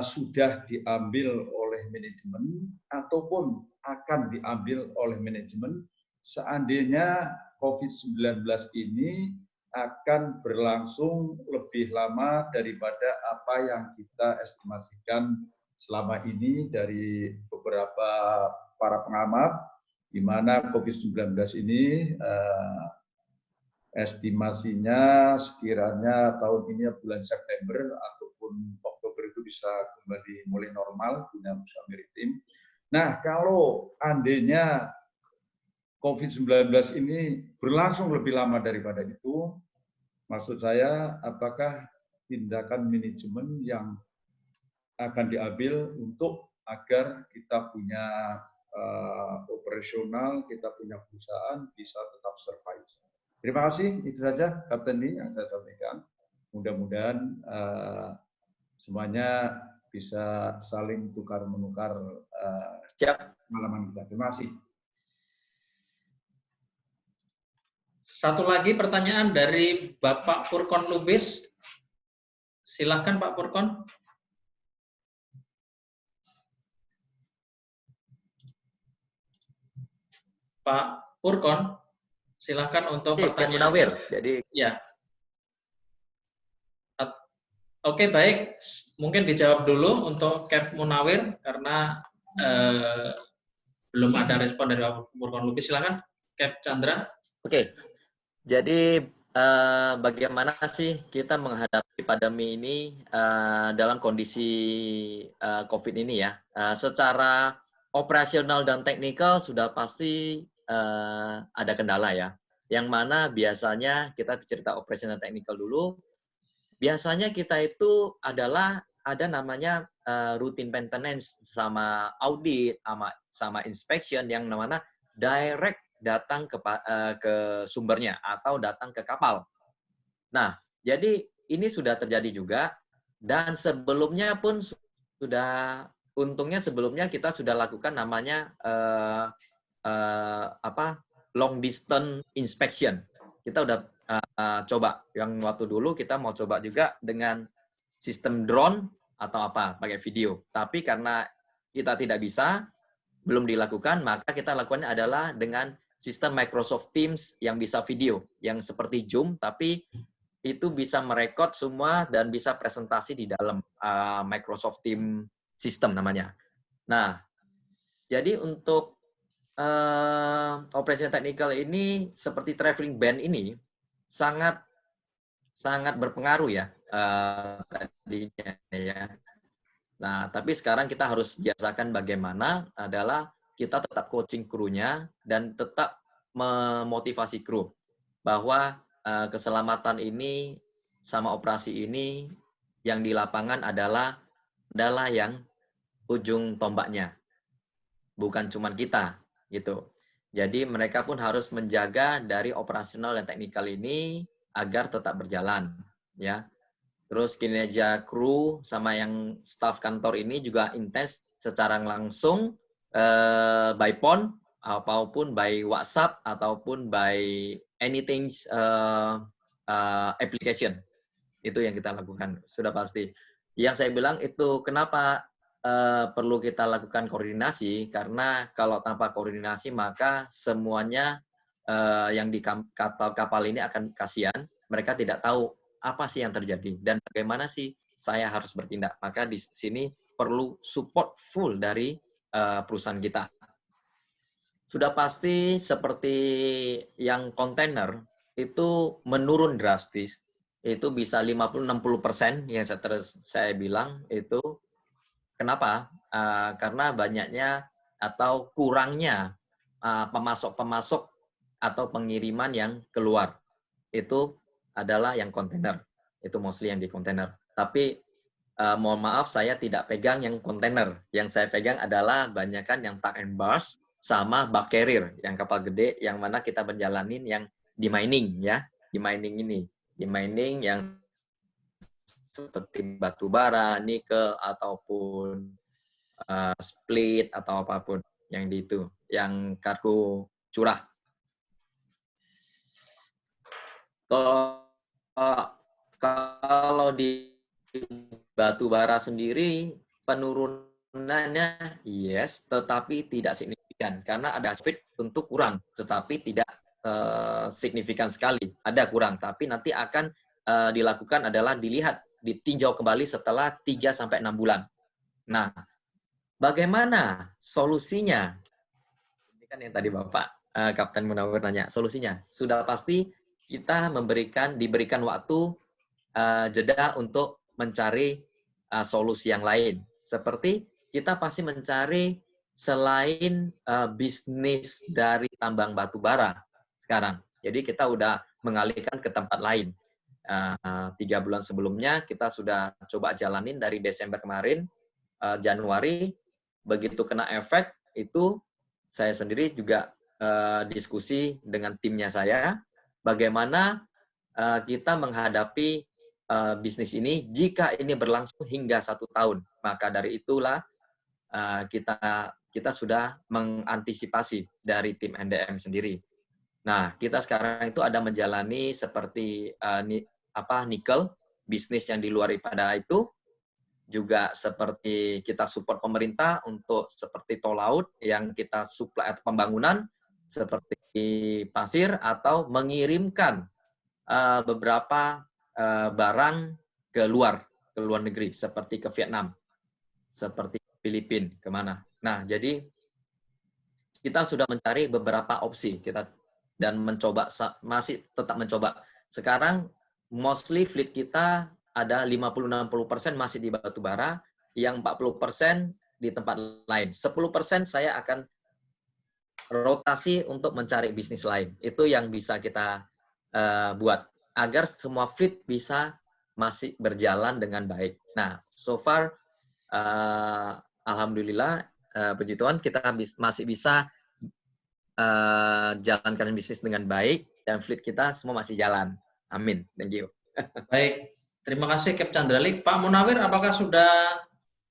sudah diambil oleh manajemen ataupun akan diambil oleh manajemen seandainya COVID-19 ini akan berlangsung lebih lama daripada apa yang kita estimasikan selama ini dari beberapa para pengamat, di mana COVID-19 ini estimasinya sekiranya tahun ini bulan September ataupun Oktober itu bisa kembali mulai normal dunia usaha maritim. Nah, kalau andainya COVID-19 ini berlangsung lebih lama daripada itu, maksud saya apakah tindakan manajemen yang akan diambil untuk agar kita punya operasional, kita punya perusahaan bisa tetap survive. Terima kasih, itu saja Kapten Lee yang saya sampaikan. Mudah-mudahan semuanya bisa saling tukar-menukar pengalaman kita. Terima kasih. Satu lagi pertanyaan dari Bapak Purkon Lubis. Silakan Pak Purkon. Pak Purkon, silakan untuk pertanyaan. Munawir. Jadi ya. Oke, baik. Mungkin dijawab dulu untuk Cap Munawir karena belum ada respon dari Pak Purkon Lubis. Silakan Cap Chandra. Oke. Jadi bagaimana sih kita menghadapi pandemi ini dalam kondisi COVID ini ya? Secara operasional dan teknikal sudah pasti ada kendala ya. Yang mana biasanya kita cerita operasional teknikal dulu. Biasanya kita itu adalah ada namanya routine maintenance sama audit sama inspection yang namanya direct datang ke sumbernya atau datang ke kapal. Nah, jadi ini sudah terjadi juga dan sebelumnya pun untungnya sebelumnya kita sudah lakukan namanya long distance inspection. Kita udah coba. Yang waktu dulu kita mau coba juga dengan sistem drone atau apa, pakai video. Tapi karena kita tidak bisa, belum dilakukan, maka kita lakukannya adalah dengan sistem Microsoft Teams yang bisa video, yang seperti Zoom, tapi itu bisa merekod semua dan bisa presentasi di dalam Microsoft Teams System namanya. Nah, jadi untuk operation technical ini seperti traveling ban ini sangat berpengaruh ya tadinya ya. Nah, tapi sekarang kita harus biasakan bagaimana adalah kita tetap coaching krunya dan tetap memotivasi kru bahwa keselamatan ini sama operasi ini yang di lapangan adalah yang ujung tombaknya, bukan cuma kita gitu. Jadi mereka pun harus menjaga dari operasional dan teknikal ini agar tetap berjalan ya. Terus kinerja kru sama yang staf kantor ini juga intens secara langsung by phone ataupun by WhatsApp ataupun by anything application. Itu yang kita lakukan, sudah pasti. Yang saya bilang itu kenapa perlu kita lakukan koordinasi, karena kalau tanpa koordinasi maka semuanya yang di kapal ini akan kasihan, mereka tidak tahu apa sih yang terjadi dan bagaimana sih saya harus bertindak. Maka di sini perlu support full dari perusahaan kita. Sudah pasti seperti yang kontainer itu menurun drastis, itu bisa 50-60% yang saya bilang itu. Kenapa? Karena banyaknya atau kurangnya pemasok-pemasok atau pengiriman yang keluar. Itu adalah yang kontainer. Itu mostly yang di kontainer. Tapi mohon maaf saya tidak pegang yang kontainer. Yang saya pegang adalah banyakkan yang tug and barge sama bulk carrier, yang kapal gede yang mana kita menjalanin yang di mining ya. Di mining ini. Di mining yang seperti batu bara, nikel ataupun split atau apapun yang di itu, yang kargo curah. Kalau di batu bara sendiri penurunannya yes, tetapi tidak signifikan karena ada split tentu kurang, tetapi tidak signifikan sekali. Ada kurang, tapi nanti akan dilakukan adalah ditinjau kembali setelah 3-6 bulan. Nah, bagaimana solusinya? Ini kan yang tadi Bapak Kapten Munawir nanya, solusinya. Sudah pasti kita diberikan waktu jeda untuk mencari solusi yang lain. Seperti kita pasti mencari selain bisnis dari tambang batu bara sekarang. Jadi kita udah mengalihkan ke tempat lain. 3 bulan sebelumnya kita sudah coba jalanin dari Desember kemarin, Januari, begitu kena efek itu saya sendiri juga diskusi dengan timnya saya, bagaimana kita menghadapi bisnis ini jika ini berlangsung hingga 1 tahun. Maka dari itulah kita sudah mengantisipasi dari tim NDM sendiri. Nah, kita sekarang itu ada menjalani seperti nikel, bisnis yang di luar daripada itu, juga seperti kita support pemerintah untuk seperti tol laut yang kita supply atau pembangunan, seperti pasir, atau mengirimkan beberapa barang ke luar negeri, seperti ke Vietnam, seperti Filipina, kemana. Nah, jadi kita sudah mencari beberapa opsi, dan masih tetap mencoba. Sekarang mostly fleet kita ada 50-60% masih di batu bara, yang 40% di tempat lain. 10% saya akan rotasi untuk mencari bisnis lain. Itu yang bisa kita buat agar semua fleet bisa masih berjalan dengan baik. Nah, so far alhamdulillah puji Tuhan kita masih bisa jalankan bisnis dengan baik dan fleet kita semua masih jalan. Amin. Thank you. Baik, terima kasih Cap Chandrali. Pak Munawir, apakah sudah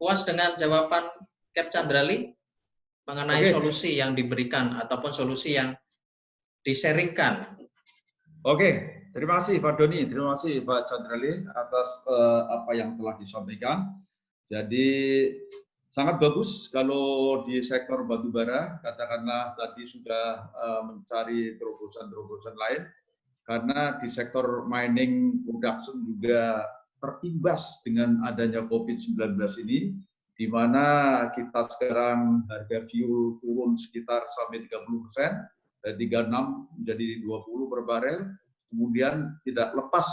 puas dengan jawaban Cap Chandrali mengenai solusi yang diberikan ataupun solusi yang diseringkan? Oke, Terima kasih Pak Doni, terima kasih Pak Chandrali atas apa yang telah disampaikan. Jadi sangat bagus kalau di sektor batubara, katakanlah tadi sudah mencari terobosan-terobosan lain, karena di sektor mining production juga terimbas dengan adanya COVID-19 ini, di mana kita sekarang harga fuel turun sekitar sampai 30%, dari 36 menjadi 20 per barel, kemudian tidak lepas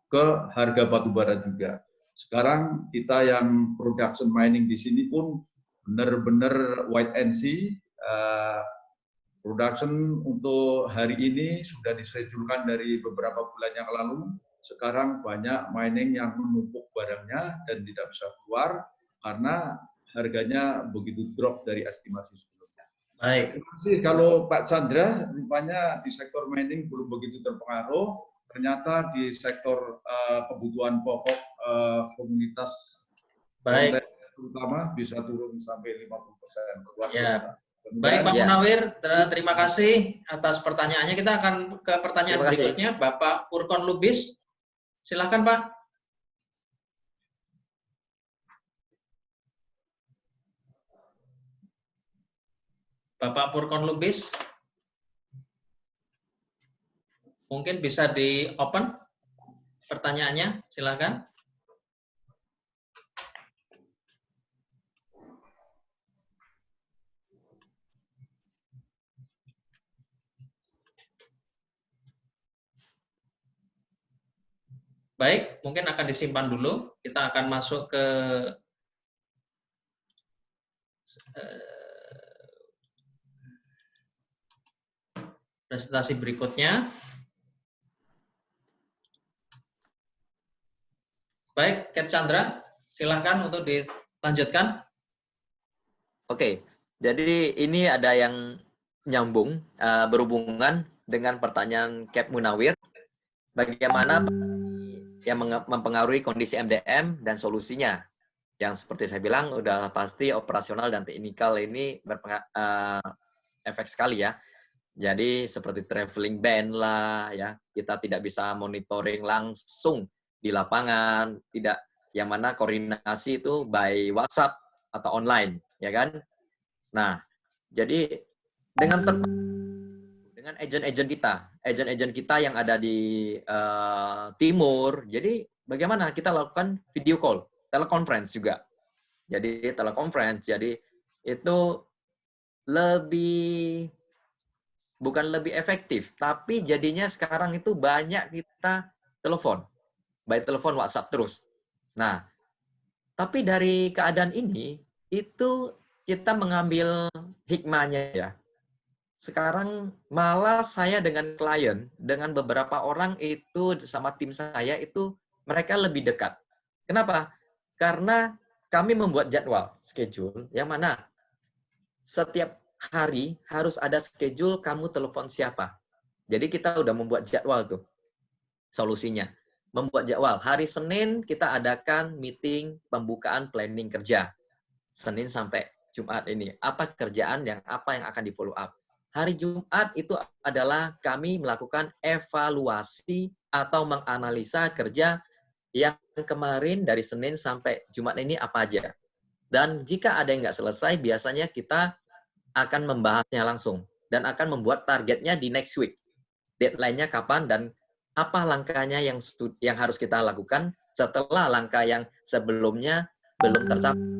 ke harga batubara juga. Sekarang kita yang production mining di sini pun benar-benar wait and see. Production untuk hari ini sudah diskedulkan dari beberapa bulan yang lalu. Sekarang banyak mining yang menumpuk barangnya dan tidak bisa keluar karena harganya begitu drop dari estimasi sebelumnya. Baik. Terima kasih. Kalau Pak Chandra, rupanya di sektor mining belum begitu terpengaruh. Ternyata di sektor kebutuhan pokok komunitas Baik. terutama bisa turun sampai 50%. Ya. Baik Pak Munawir, terima kasih atas pertanyaannya. Kita akan ke pertanyaan berikutnya, Bapak Purkon Lubis. Silakan Pak. Bapak Purkon Lubis, mungkin bisa di-open pertanyaannya, silakan. Baik, mungkin akan disimpan dulu. Kita akan masuk ke presentasi berikutnya. Baik, Cap Chandra, silakan untuk dilanjutkan. Oke, jadi ini ada yang nyambung, berhubungan dengan pertanyaan Cap Munawir. Bagaimana yang mempengaruhi kondisi MDM dan solusinya? Yang seperti saya bilang, udah pasti operasional dan teknikal ini efek sekali ya. Jadi seperti traveling ban lah ya, kita tidak bisa monitoring langsung di lapangan, tidak yang mana koordinasi itu by WhatsApp atau online, ya kan? Nah, jadi dengan agent-agent kita yang ada di timur, jadi bagaimana kita lakukan video call, teleconference juga. Jadi teleconference, jadi itu bukan lebih efektif, tapi jadinya sekarang itu banyak kita telepon, by telepon WhatsApp terus. Nah, tapi dari keadaan ini, itu kita mengambil hikmahnya ya. Sekarang malah saya dengan klien, dengan beberapa orang itu sama tim saya itu mereka lebih dekat. Kenapa? Karena kami membuat jadwal, schedule, yang mana setiap hari harus ada schedule kamu telepon siapa. Jadi kita udah membuat jadwal tuh, solusinya. Membuat jadwal. Hari Senin kita adakan meeting pembukaan planning kerja. Senin sampai Jumat ini. Apa kerjaan yang akan di follow up. Hari Jumat itu adalah kami melakukan evaluasi atau menganalisa kerja yang kemarin dari Senin sampai Jumat ini apa aja. Dan jika ada yang nggak selesai, biasanya kita akan membahasnya langsung. Dan akan membuat targetnya di next week. Deadline-nya kapan dan apa langkahnya yang harus kita lakukan setelah langkah yang sebelumnya belum tercapai.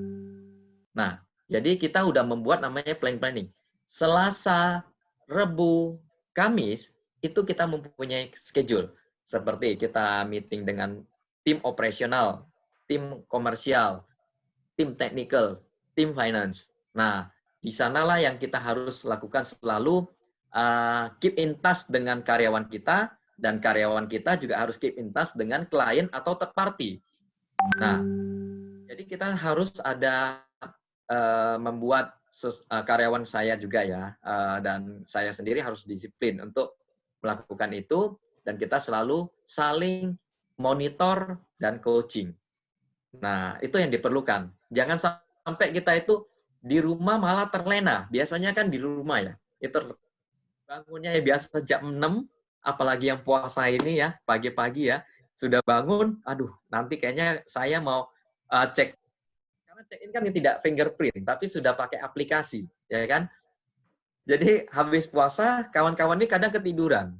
Nah, jadi kita udah membuat namanya planning. Selasa, Rebu, Kamis, itu kita mempunyai schedule. Seperti kita meeting dengan tim operasional, tim komersial, tim technical, tim finance. Nah, di sanalah yang kita harus lakukan selalu keep in touch dengan karyawan kita, dan karyawan kita juga harus keep in touch dengan klien atau third party. Nah, jadi kita harus ada membuat karyawan saya juga ya, dan saya sendiri harus disiplin untuk melakukan itu, dan kita selalu saling monitor dan coaching. Nah, itu yang diperlukan. Jangan sampai kita itu di rumah malah terlena. Biasanya kan di rumah ya, itu bangunnya ya biasa jam 6, apalagi yang puasa ini ya, pagi-pagi ya, sudah bangun, aduh, nanti kayaknya saya mau cek, karena check-in kan tidak fingerprint, tapi sudah pakai aplikasi, ya kan? Jadi habis puasa, kawan-kawan ini kadang ketiduran.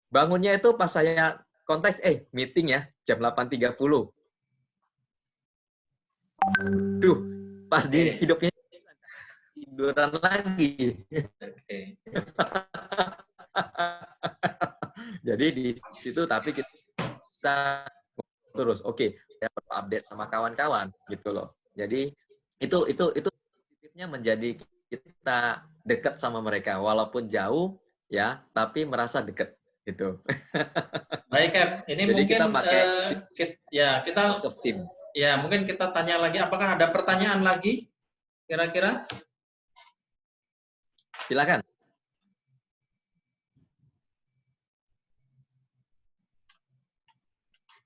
Bangunnya itu pas saya konteks, meeting ya, jam 8.30. Duh, pas di hidupnya tiduran lagi. Oke. Jadi di situ tapi kita terus ya update sama kawan-kawan gitu loh. Jadi itu positifnya menjadi kita dekat sama mereka walaupun jauh ya, tapi merasa dekat gitu. Baik, Cap. Ini Jadi mungkin kita pakai kita of team. ya mungkin kita tanya lagi, apakah ada pertanyaan lagi kira-kira? Silakan.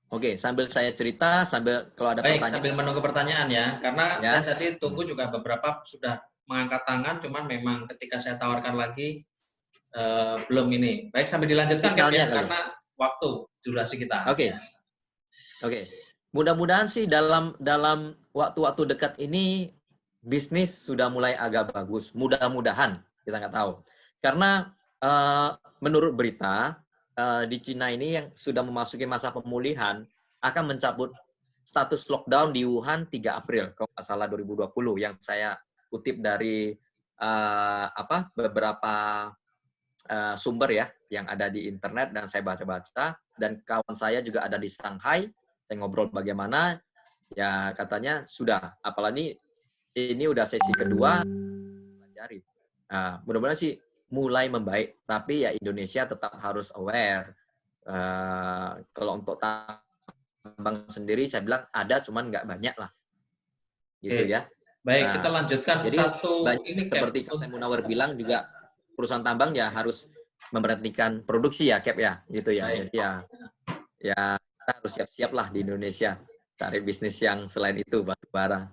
Oke, sambil saya cerita, sambil kalau ada Baik, pertanyaan. sambil menunggu pertanyaan ya, karena Ya. saya tadi tunggu juga beberapa sudah mengangkat tangan, cuman memang ketika saya tawarkan lagi belum ini. Baik, sambil dilanjutkan Cap, ya, karena waktu durasi kita. Oke. Mudah-mudahan sih dalam waktu-waktu dekat ini bisnis sudah mulai agak bagus. Mudah-mudahan, kita nggak tahu. Karena menurut berita di Cina ini yang sudah memasuki masa pemulihan akan mencabut status lockdown di Wuhan 3 April, kalau nggak salah 2020, yang saya kutip dari beberapa sumber ya yang ada di internet dan saya baca-baca, dan kawan saya juga ada di Shanghai, saya ngobrol bagaimana, ya katanya sudah, apalagi ini udah sesi kedua, pelajari. Nah, mudah-mudahan sih mulai membaik, tapi ya Indonesia tetap harus aware. Kalau untuk tambang sendiri saya bilang ada, cuman nggak banyak lah, gitu ya. Baik, kita lanjutkan jadi satu ini Cap. Seperti Kapten Munawar bilang juga perusahaan tambang ya harus memberhentikan produksi ya, Cap ya, gitu ya. Baik. Jadi ya kita harus siap-siap lah di Indonesia cari bisnis yang selain itu, batu bara.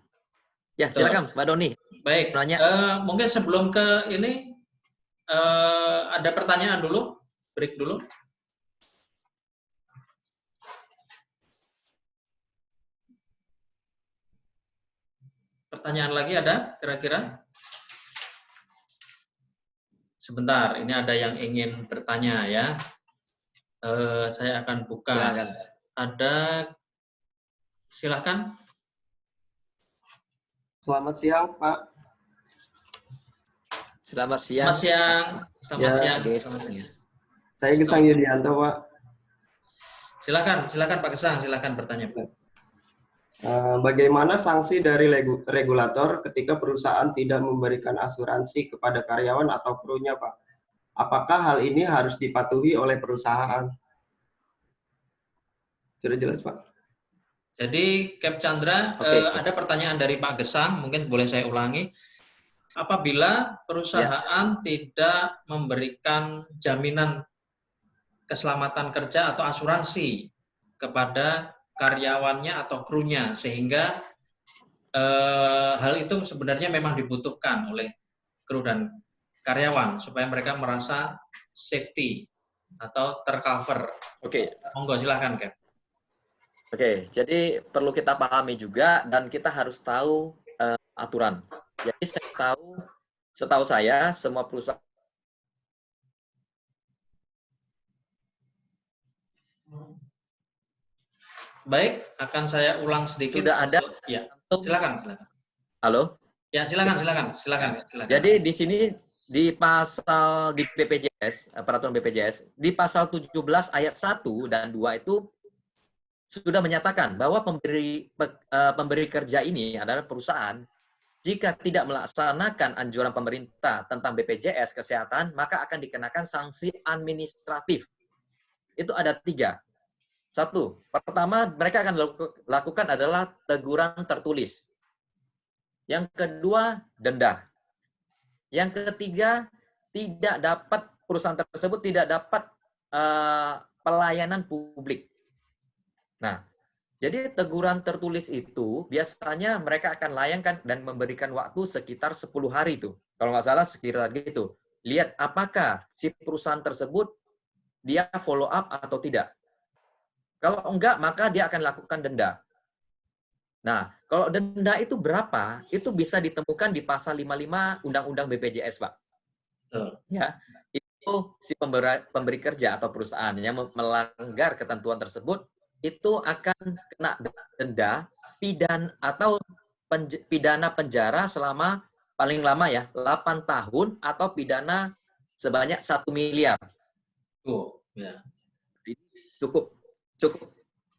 Ya, silakan Mbak Doni. Baik, nanya. Mungkin sebelum ke ini ada pertanyaan dulu, break dulu. Pertanyaan lagi ada kira-kira? Sebentar, ini ada yang ingin bertanya ya. Saya akan buka. Silakan. Ada, silakan. Selamat siang, Pak. Selamat siang. Selamat siang. Saya Gesang Yudianto, Pak. Silakan Pak Gesang, silakan bertanya. Bagaimana sanksi dari regulator ketika perusahaan tidak memberikan asuransi kepada karyawan atau krunya, Pak? Apakah hal ini harus dipatuhi oleh perusahaan? Sudah jelas, Pak. Jadi, Cap Chandra, ada pertanyaan dari Pak Gesang, mungkin boleh saya ulangi. Apabila perusahaan tidak memberikan jaminan keselamatan kerja atau asuransi kepada karyawannya atau krunya, sehingga hal itu sebenarnya memang dibutuhkan oleh kru dan karyawan supaya mereka merasa safety atau tercover. Monggo silakan, Cap. Jadi perlu kita pahami juga dan kita harus tahu aturan. Jadi setahu saya semua perusahaan Baik, akan saya ulang sedikit. Sudah ada. Ya, silakan. Halo? Ya, silakan. Jadi di sini di pasal di BPJS, peraturan BPJS, di pasal 17 ayat 1 dan 2 itu sudah menyatakan bahwa pemberi kerja ini adalah perusahaan. Jika tidak melaksanakan anjuran pemerintah tentang BPJS kesehatan, maka akan dikenakan sanksi administratif. Itu ada 3. 1, pertama mereka akan lakukan adalah teguran tertulis. Yang kedua, denda. Yang ketiga, perusahaan tersebut tidak dapat pelayanan publik. Nah, jadi teguran tertulis itu biasanya mereka akan layangkan dan memberikan waktu sekitar 10 hari itu. Kalau nggak salah sekitar gitu. Lihat apakah si perusahaan tersebut dia follow up atau tidak. Kalau enggak, maka dia akan lakukan denda. Nah, kalau denda itu berapa? Itu bisa ditemukan di pasal 55 Undang-Undang BPJS, Pak. Betul. Ya, itu si pemberi kerja atau perusahaan yang melanggar ketentuan tersebut itu akan kena denda pidana penjara selama paling lama ya 8 tahun atau pidana sebanyak 1 miliar. Ya.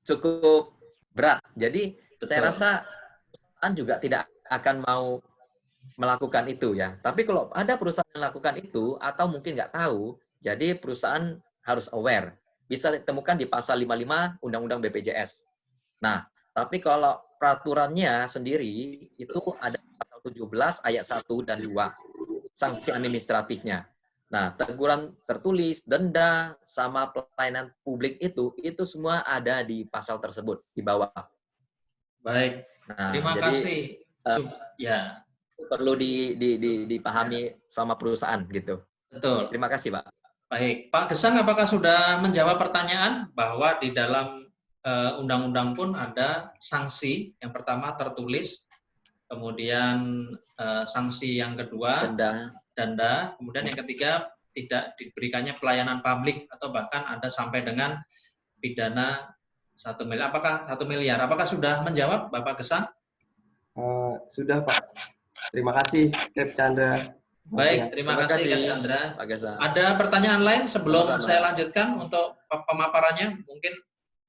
Cukup berat. Jadi Betul. saya rasa perusahaan juga tidak akan mau melakukan itu ya. Tapi kalau ada perusahaan yang melakukan itu atau mungkin nggak tahu, jadi perusahaan harus aware. Bisa ditemukan di pasal 55 Undang-Undang BPJS. Nah, tapi kalau peraturannya sendiri itu ada pasal 17 ayat 1 dan 2 sanksi administratifnya. Nah, teguran tertulis, denda, sama pelayanan publik itu semua ada di pasal tersebut di bawah. Baik, Nah, terima jadi, kasih. Ya, perlu dipahami sama perusahaan gitu. betul. Terima kasih, Pak. Baik, Pak Gesang, apakah sudah menjawab pertanyaan bahwa di dalam undang-undang pun ada sanksi, yang pertama tertulis, kemudian sanksi yang kedua denda, kemudian yang ketiga tidak diberikannya pelayanan publik atau bahkan ada sampai dengan pidana 1 miliar. Apakah 1 miliar? Apakah sudah menjawab, Bapak Gesang? Sudah, Pak. Terima kasih, Cap Chandra. Baik, terima kasih Cap Chandra. Pak Gesang. Ada pertanyaan lain sebelum Sama-sama. saya lanjutkan untuk pemaparannya? Mungkin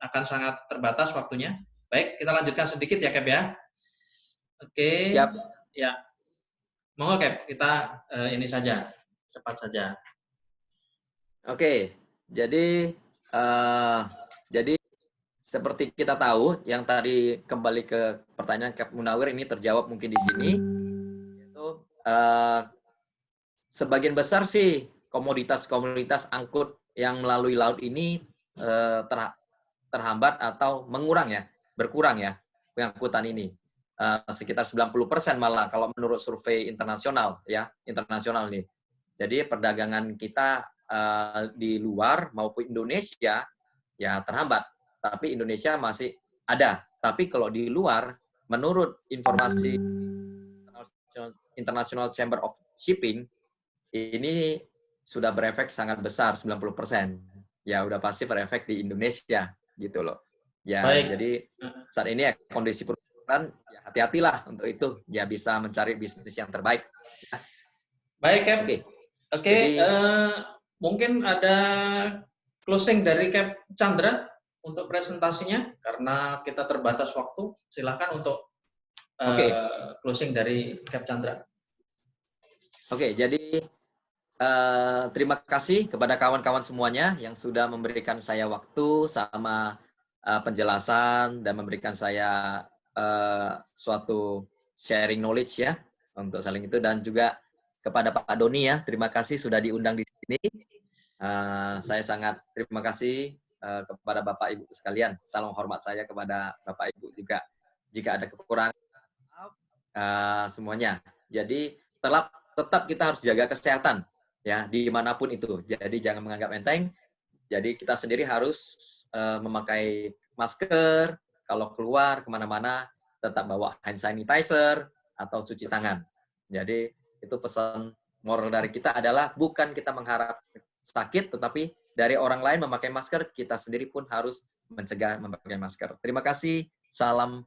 akan sangat terbatas waktunya. Baik, kita lanjutkan sedikit ya, Cap ya. Oke. Siap. Ya. Monggo, Cap, kita ini saja, cepat saja. Oke, jadi seperti kita tahu, yang tadi kembali ke pertanyaan Cap Munawir ini terjawab mungkin di sini. Itu sebagian besar sih komoditas-komoditas angkut yang melalui laut ini terhambat atau berkurang ya pengangkutan ini. Sekitar 90% malah kalau menurut survei internasional nih. Jadi perdagangan kita di luar maupun Indonesia ya terhambat, tapi Indonesia masih ada. Tapi kalau di luar, menurut informasi International Chamber of Shipping, ini sudah berefek sangat besar, 90%. Ya udah pasti berefek di Indonesia gitu loh. Ya, Baik. jadi saat ini ya, kondisi perusahaan ya hati-hatilah untuk itu, ya bisa mencari bisnis yang terbaik. Baik, Cap. Oke, Jadi, mungkin ada closing dari Cap Chandra untuk presentasinya karena kita terbatas waktu. Silakan untuk closing dari Cap Chandra. Oke, jadi terima kasih kepada kawan-kawan semuanya yang sudah memberikan saya waktu sama penjelasan dan memberikan saya suatu sharing knowledge ya untuk saling itu, dan juga kepada Pak Doni ya, terima kasih sudah diundang di sini. Saya sangat terima kasih kepada Bapak Ibu sekalian. Salam hormat saya kepada Bapak Ibu juga. Jika ada kekurangan semuanya. Jadi tetap kita harus jaga kesehatan ya dimanapun itu. Jadi jangan menganggap enteng. Jadi kita sendiri harus memakai masker. Kalau keluar kemana-mana tetap bawa hand sanitizer atau cuci tangan. Jadi itu pesan moral dari kita adalah bukan kita mengharap sakit, tetapi dari orang lain memakai masker, kita sendiri pun harus mencegah memakai masker. Terima kasih. Salam.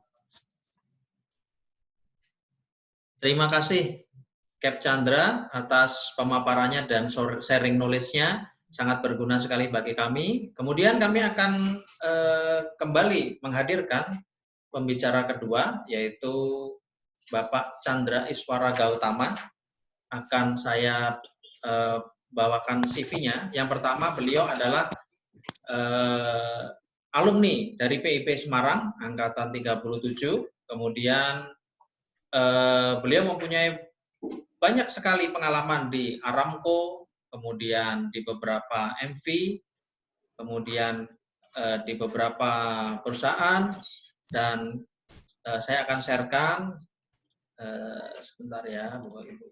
Terima kasih Cap Chandra atas pemaparannya dan sharing knowledge-nya. Sangat berguna sekali bagi kami. Kemudian kami akan kembali menghadirkan pembicara kedua, yaitu Bapak Chandra Iswara Gautama. Akan saya bawakan CV-nya. Yang pertama, beliau adalah alumni dari PIP Semarang, angkatan 37. Kemudian beliau mempunyai banyak sekali pengalaman di Aramco, kemudian di beberapa MV, kemudian di beberapa perusahaan, dan saya akan sharekan sebentar ya, Bapak Ibu.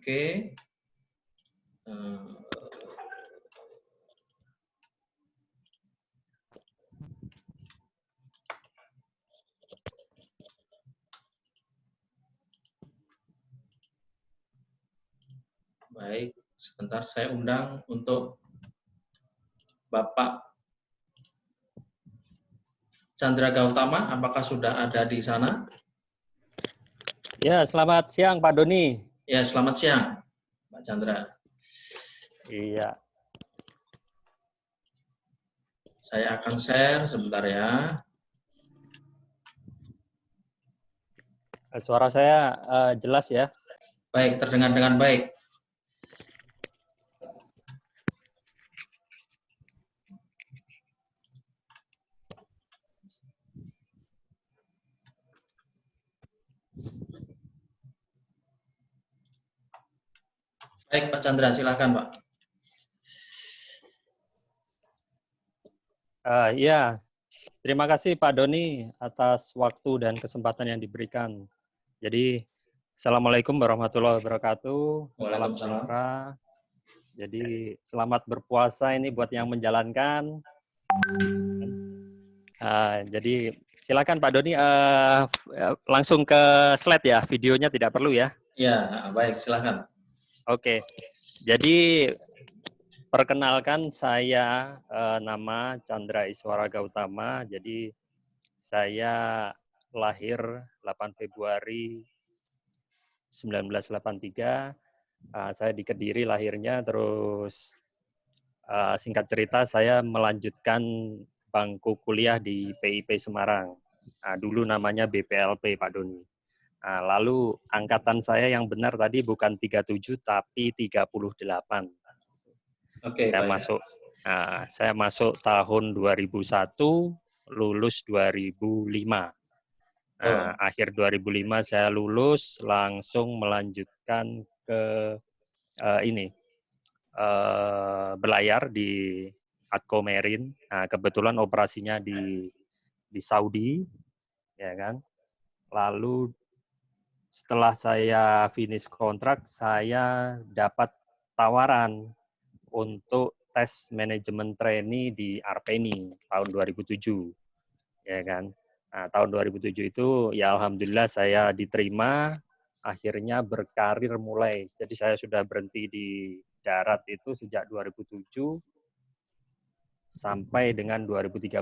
Oke. Eh, Baik, sebentar saya undang untuk Bapak Chandra Gautama, apakah sudah ada di sana? Ya, selamat siang Pak Doni. Ya, selamat siang, Pak Chandra. Iya. Saya akan share sebentar ya. Suara saya jelas ya? Baik, terdengar dengan baik. Baik, Pak Chandra, silakan, Pak. Iya, terima kasih Pak Doni atas waktu dan kesempatan yang diberikan. Jadi, Assalamualaikum warahmatullahi wabarakatuh. Salam Waalaikumsalam. sejahtera. Jadi, selamat berpuasa ini buat yang menjalankan. Jadi, silakan Pak Doni langsung ke slide ya, videonya tidak perlu ya. Ya, baik, silakan. Oke, jadi perkenalkan saya nama Chandra Iswara Gautama. Jadi saya lahir 8 Februari 1983. Saya di Kediri lahirnya, terus singkat cerita saya melanjutkan bangku kuliah di PIP Semarang. Dulu namanya BPLP Pak Doni. Lalu angkatan saya yang benar tadi bukan 37 tapi 38. Oke, Saya masuk tahun 2001, lulus 2005. Akhir 2005 saya lulus, langsung melanjutkan ke berlayar di Atco Marine. Kebetulan operasinya di Saudi, ya kan. Lalu setelah saya finish kontrak, saya dapat tawaran untuk tes manajemen trainee di Arpeni tahun 2007, ya kan. Tahun 2007 itu ya alhamdulillah saya diterima, akhirnya berkarir mulai. Jadi saya sudah berhenti di darat itu sejak 2007 sampai dengan 2013.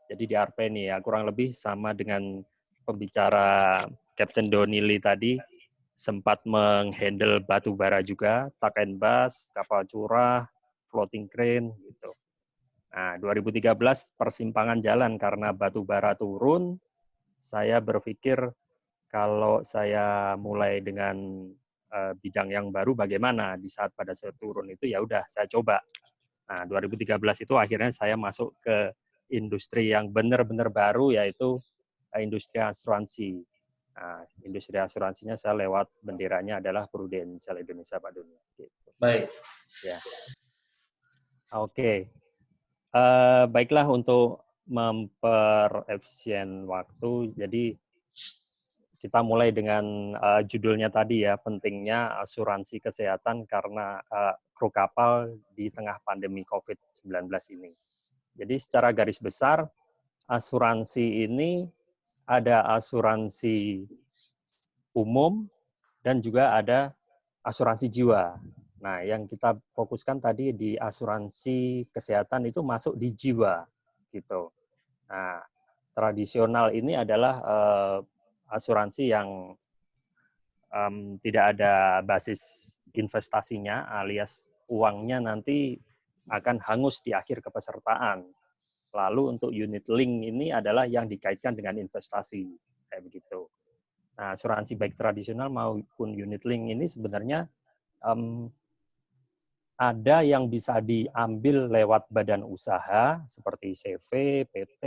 Jadi di Arpeni ya kurang lebih sama dengan pembicara Captain Donili tadi, sempat menghandle batu bara juga, tuck and bus, kapal curah, floating crane gitu. 2013 persimpangan jalan karena batu bara turun, saya berpikir kalau saya mulai dengan bidang yang baru bagaimana di saat pada saat turun itu ya udah saya coba. 2013 itu akhirnya saya masuk ke industri yang benar-benar baru yaitu industri asuransi. Industri asuransinya saya lewat benderanya adalah Prudential Indonesia Pak Doni. Gitu. Baik. Ya. Oke. Baiklah untuk memperefisien waktu, jadi kita mulai dengan judulnya tadi ya, pentingnya asuransi kesehatan karena kru kapal di tengah pandemi COVID-19 ini. Jadi secara garis besar, asuransi ini ada asuransi umum dan juga ada asuransi jiwa. Nah, yang kita fokuskan tadi di asuransi kesehatan itu masuk di jiwa, gitu. Nah, tradisional ini adalah asuransi yang tidak ada basis investasinya, alias uangnya nanti akan hangus di akhir kepesertaan. Lalu untuk unit link ini adalah yang dikaitkan dengan investasi, kayak begitu. Nah, asuransi baik tradisional maupun unit link ini sebenarnya ada yang bisa diambil lewat badan usaha seperti CV, PT,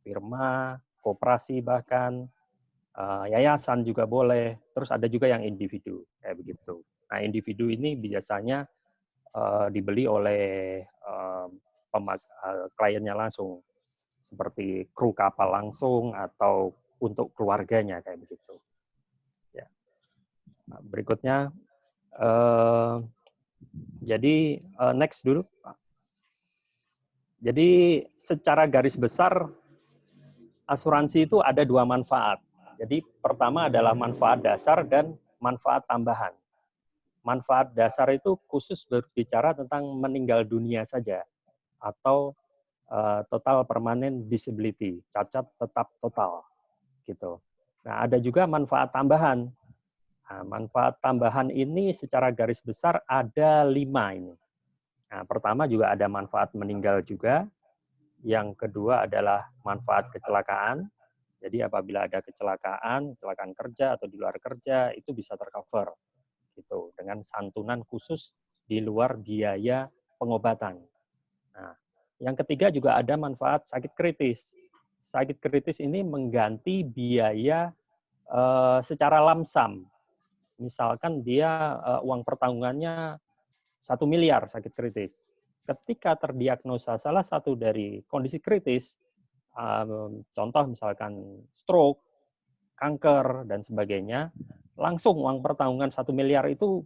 firma, koperasi bahkan, yayasan juga boleh. Terus ada juga yang individu, kayak begitu. Nah, individu ini biasanya dibeli oleh kliennya langsung, seperti kru kapal langsung atau untuk keluarganya kayak begitu. Ya. Nah, berikutnya Jadi next dulu, Pak. Jadi secara garis besar asuransi itu ada dua manfaat. Jadi pertama adalah manfaat dasar dan manfaat tambahan. Manfaat dasar itu khusus berbicara tentang meninggal dunia saja atau total permanent disability, cacat tetap total gitu. Nah, ada juga manfaat tambahan. Nah, manfaat tambahan ini secara garis besar ada 5 ini. Nah, pertama juga ada manfaat meninggal juga. Yang kedua adalah manfaat kecelakaan. Jadi apabila ada kecelakaan kerja atau di luar kerja, itu bisa tercover gitu dengan santunan khusus di luar biaya pengobatan. Nah, yang ketiga juga ada manfaat sakit kritis. Sakit kritis ini mengganti biaya secara lamsam. Misalkan dia uang pertanggungannya 1 miliar sakit kritis. Ketika terdiagnosa salah satu dari kondisi kritis, contoh misalkan stroke, kanker, dan sebagainya, langsung uang pertanggungan 1 miliar itu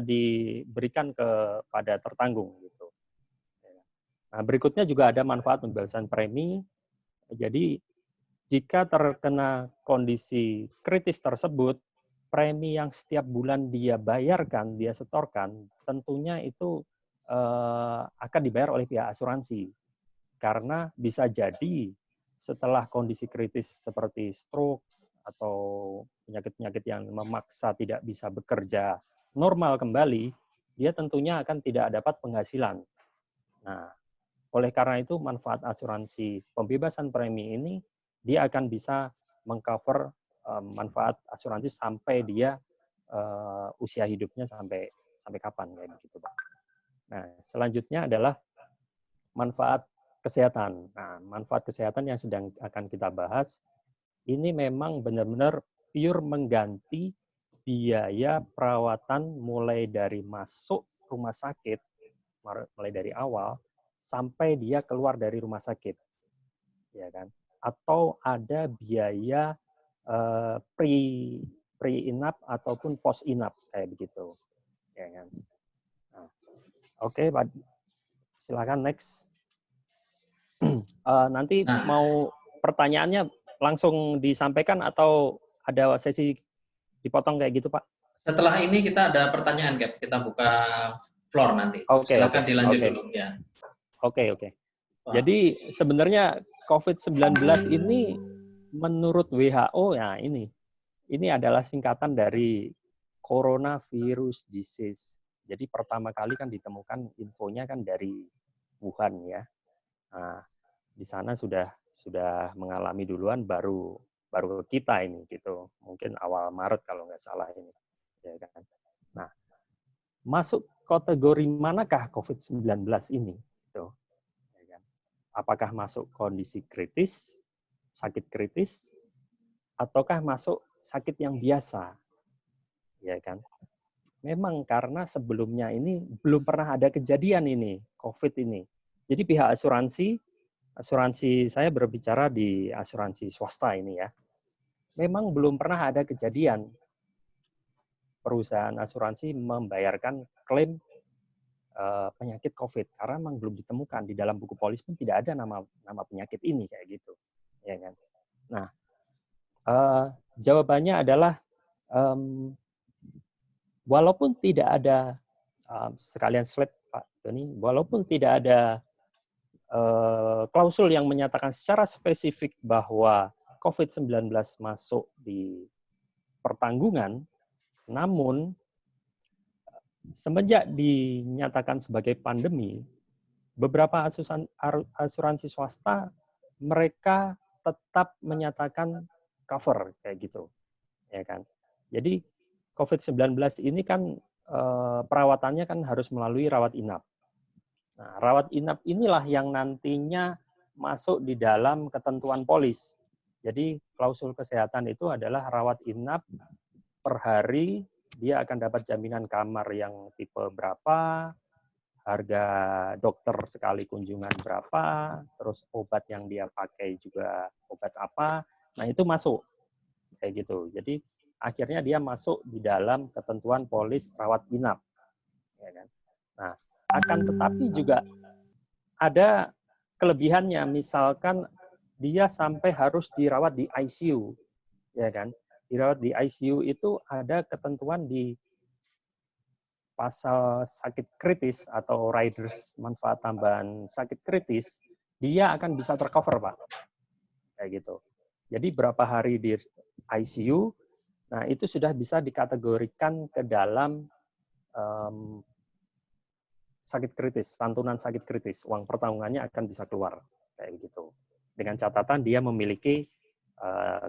diberikan kepada tertanggung. Gitu. Nah, berikutnya juga ada manfaat pembebasan premi. Jadi, jika terkena kondisi kritis tersebut, premi yang setiap bulan dia bayarkan, dia setorkan, tentunya itu akan dibayar oleh pihak asuransi. Karena bisa jadi setelah kondisi kritis seperti stroke atau penyakit-penyakit yang memaksa tidak bisa bekerja normal kembali, dia tentunya akan tidak dapat penghasilan. Nah, oleh karena itu manfaat asuransi pembebasan premi ini, dia akan bisa mengcover manfaat asuransi sampai dia usia hidupnya sampai kapan kayak begitu, Pak. Nah, selanjutnya adalah manfaat kesehatan. Nah, manfaat kesehatan yang sedang akan kita bahas ini memang benar-benar pure mengganti biaya perawatan mulai dari masuk rumah sakit, mulai dari awal sampai dia keluar dari rumah sakit, ya kan? Atau ada biaya pre-inap ataupun post-inap kayak begitu, ya kan? Nah, oke, Pak, silakan next. Nanti mau pertanyaannya langsung disampaikan atau ada sesi dipotong kayak gitu, Pak? Setelah ini kita ada pertanyaan, Cap. Kita buka floor nanti. Silakan dilanjut dulu ya. Oke. Jadi sebenarnya COVID-19 ini menurut WHO ya ini adalah singkatan dari coronavirus disease. Jadi pertama kali kan ditemukan infonya kan dari Wuhan ya. Nah, di sana sudah mengalami duluan baru kita ini gitu. Mungkin awal Maret kalau nggak salah ini. Ya kan. Nah, masuk kategori manakah COVID-19 ini? Gitu. Ya kan. Apakah masuk kondisi kritis, sakit kritis, ataukah masuk sakit yang biasa? Ya kan. Memang karena sebelumnya ini belum pernah ada kejadian ini, COVID ini. Jadi pihak asuransi saya berbicara di asuransi swasta ini ya, memang belum pernah ada kejadian perusahaan asuransi membayarkan klaim penyakit COVID karena memang belum ditemukan di dalam buku polis pun tidak ada nama penyakit ini kayak gitu, ya kan? Nah, jawabannya adalah walaupun tidak ada sekalian slide Pak Doni, walaupun tidak ada klausul yang menyatakan secara spesifik bahwa COVID-19 masuk di pertanggungan, namun semenjak dinyatakan sebagai pandemi, beberapa asuransi swasta mereka tetap menyatakan cover kayak gitu, ya kan. Jadi COVID-19 ini kan perawatannya kan harus melalui rawat inap. Nah, rawat inap inilah yang nantinya masuk di dalam ketentuan polis. Jadi klausul kesehatan itu adalah rawat inap per hari, dia akan dapat jaminan kamar yang tipe berapa, harga dokter sekali kunjungan berapa, terus obat yang dia pakai juga obat apa. Nah, itu masuk kayak gitu. Jadi akhirnya dia masuk di dalam ketentuan polis rawat inap. Ya kan? Nah, akan tetapi juga ada kelebihannya, misalkan dia sampai harus dirawat di ICU, ya kan? Dirawat di ICU itu ada ketentuan di pasal sakit kritis atau riders manfaat tambahan sakit kritis, dia akan bisa tercover, Pak. Kayak gitu. Jadi berapa hari di ICU, nah itu sudah bisa dikategorikan ke dalam sakit kritis, santunan sakit kritis, uang pertanggungannya akan bisa keluar kayak gitu. Dengan catatan dia memiliki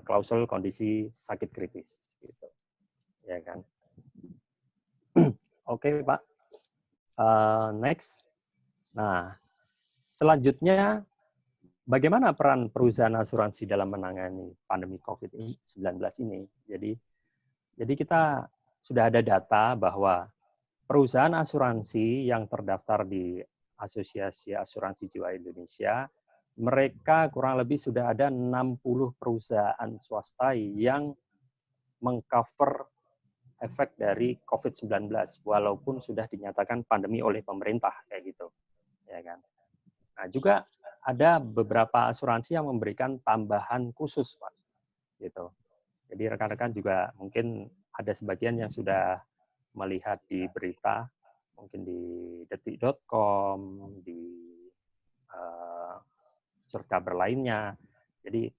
klausul kondisi sakit kritis, gitu, ya kan? Oke, Pak. Next. Nah, selanjutnya bagaimana peran perusahaan asuransi dalam menangani pandemi COVID-19 ini? Jadi kita sudah ada data bahwa perusahaan asuransi yang terdaftar di Asosiasi Asuransi Jiwa Indonesia, mereka kurang lebih sudah ada 60 perusahaan swasta yang mengcover efek dari COVID-19, walaupun sudah dinyatakan pandemi oleh pemerintah, kayak gitu. Ya kan? Nah, juga ada beberapa asuransi yang memberikan tambahan khusus, Pak. Gitu. Jadi rekan-rekan juga mungkin ada sebagian yang sudah melihat di berita, mungkin di detik.com, di surkabar lainnya. Jadi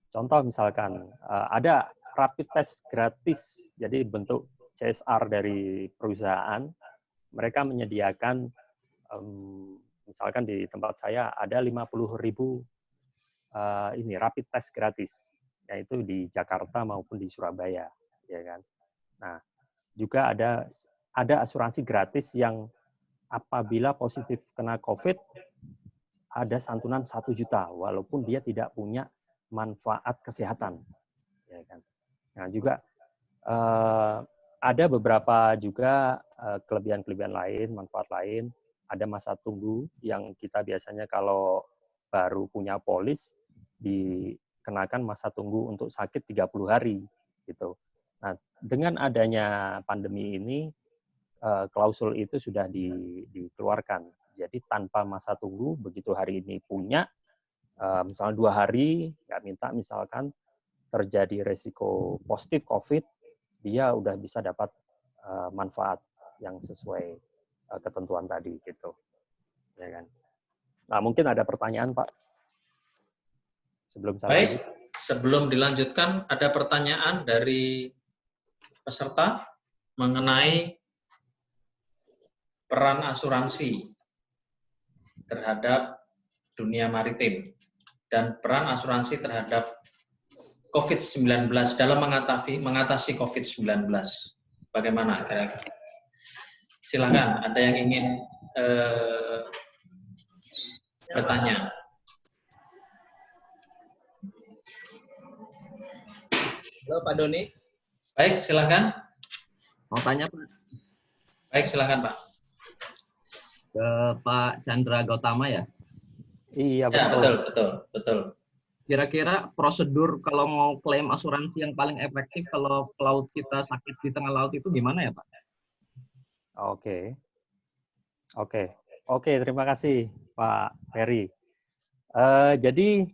contoh misalkan ada rapid test gratis, jadi bentuk CSR dari perusahaan, mereka menyediakan, misalkan di tempat saya ada 50.000 ini rapid test gratis, yaitu di Jakarta maupun di Surabaya, ya kan. Nah, juga ada asuransi gratis yang apabila positif kena COVID, ada santunan 1 juta, walaupun dia tidak punya manfaat kesehatan, ya kan. Nah, juga ada beberapa juga kelebihan-kelebihan lain, manfaat lain. Ada masa tunggu yang kita biasanya kalau baru punya polis dikenakan masa tunggu untuk sakit 30 hari gitu. Nah, dengan adanya pandemi ini klausul itu sudah dikeluarkan. Jadi tanpa masa tunggu, begitu hari ini punya, misalnya 2 hari nggak minta, misalkan terjadi resiko positif COVID, dia udah bisa dapat manfaat yang sesuai ketentuan tadi gitu, ya kan. Nah, mungkin ada pertanyaan, Pak, sebelum saya Baik, lanjut. sebelum dilanjutkan ada pertanyaan dari peserta mengenai peran asuransi terhadap dunia maritim dan peran asuransi terhadap COVID-19 dalam mengatasi COVID-19. Bagaimana kira-kira? Silakan, ada yang ingin bertanya. Halo Pak Doni. Baik, silakan. Mau tanya Pak? Baik, silakan Pak. Ke Pak Chandra Gautama ya? Iya, Ya, betul. Kira-kira prosedur kalau mau klaim asuransi yang paling efektif kalau pelaut kita sakit di tengah laut itu gimana ya Pak? Oke, terima kasih Pak Ferry. Jadi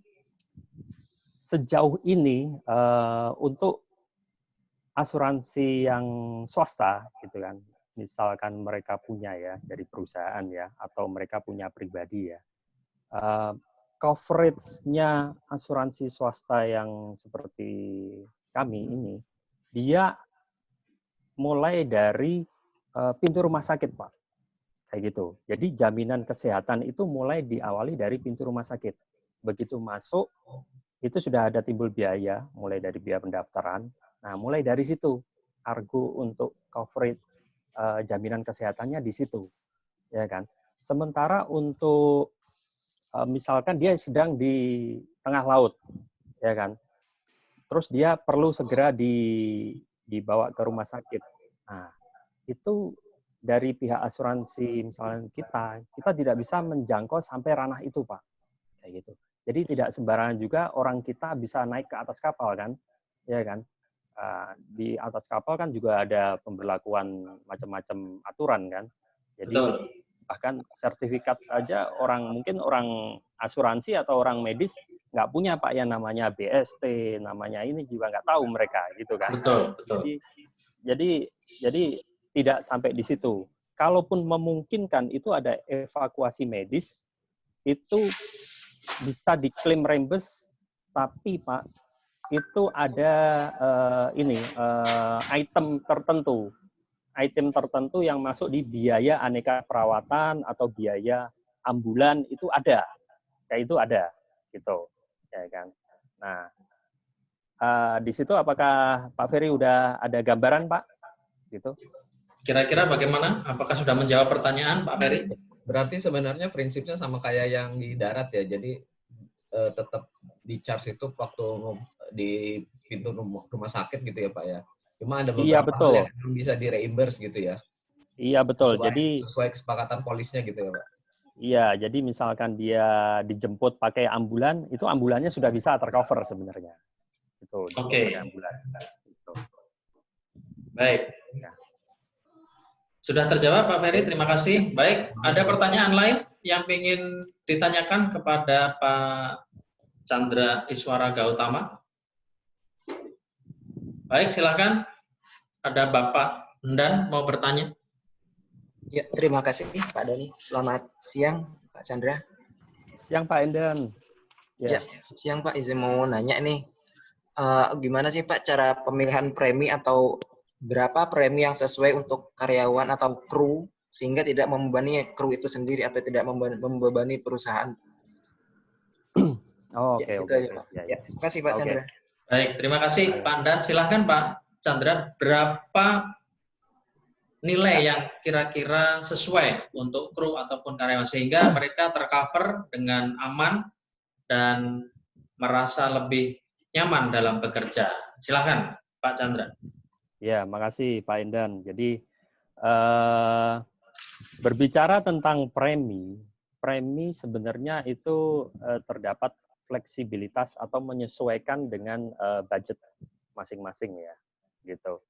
sejauh ini untuk asuransi yang swasta, gitu kan, misalkan mereka punya ya dari perusahaan ya, atau mereka punya pribadi ya, coverage-nya asuransi swasta yang seperti kami ini, dia mulai dari pintu rumah sakit, Pak. Kayak gitu. Jadi jaminan kesehatan itu mulai diawali dari pintu rumah sakit. Begitu masuk, itu sudah ada timbul biaya, mulai dari biaya pendaftaran. Nah, mulai dari situ, argo untuk coverage jaminan kesehatannya di situ. Ya kan? Sementara untuk misalkan dia sedang di tengah laut, ya kan? Terus dia perlu segera dibawa ke rumah sakit. Nah, itu dari pihak asuransi misalnya kita tidak bisa menjangkau sampai ranah itu, Pak. Kayak gitu. Jadi tidak sembarangan juga orang kita bisa naik ke atas kapal kan, ya kan? Di atas kapal kan juga ada pemberlakuan macam-macam aturan kan. Jadi Betul. bahkan sertifikat aja mungkin orang asuransi atau orang medis nggak punya Pak yang namanya BST, namanya ini juga nggak tahu mereka gitu kan. Betul, betul. Jadi tidak sampai di situ. Kalaupun memungkinkan itu ada evakuasi medis, itu bisa diklaim reimburse, tapi Pak itu ada item tertentu yang masuk di biaya aneka perawatan atau biaya ambulan itu ada, gitu, ya kan. Nah, di situ apakah Pak Ferry udah ada gambaran Pak, gitu? Kira-kira bagaimana? Apakah sudah menjawab pertanyaan Pak Ferry? Berarti sebenarnya prinsipnya sama kayak yang di darat ya, jadi tetap di charge itu waktu di pintu rumah sakit gitu ya Pak ya. Cuma ada beberapa hal yang bisa di reimburse gitu ya. Iya betul. Sesuai kesepakatan polisnya gitu ya Pak. Iya, jadi misalkan dia dijemput pakai ambulan, itu ambulannya sudah bisa tercover sebenarnya. Itu. Oke. Ambulan. Gitu. Baik. Sudah terjawab Pak Ferry, terima kasih. Baik, ada pertanyaan lain yang ingin ditanyakan kepada Pak Chandra Iswara Gautama? Baik, silakan. Ada Bapak Endan mau bertanya. Ya, terima kasih Pak Doni. Selamat siang Pak Chandra. Siang Pak Endan. Ya, siang Pak. Izin mau nanya nih, gimana sih Pak cara pemilihan premi atau berapa premi yang sesuai untuk karyawan atau kru sehingga tidak membebani kru itu sendiri atau tidak membebani perusahaan? Oke. Terima kasih Pak Chandra. Baik, terima kasih Pak Endan. Silahkan Pak Chandra, berapa nilai yang kira-kira sesuai untuk kru ataupun karyawan sehingga mereka tercover dengan aman dan merasa lebih nyaman dalam bekerja? Silahkan Pak Chandra. Ya, makasih Pak Endan. Jadi berbicara tentang premi sebenarnya itu terdapat fleksibilitas atau menyesuaikan dengan budget masing-masing ya, gitu.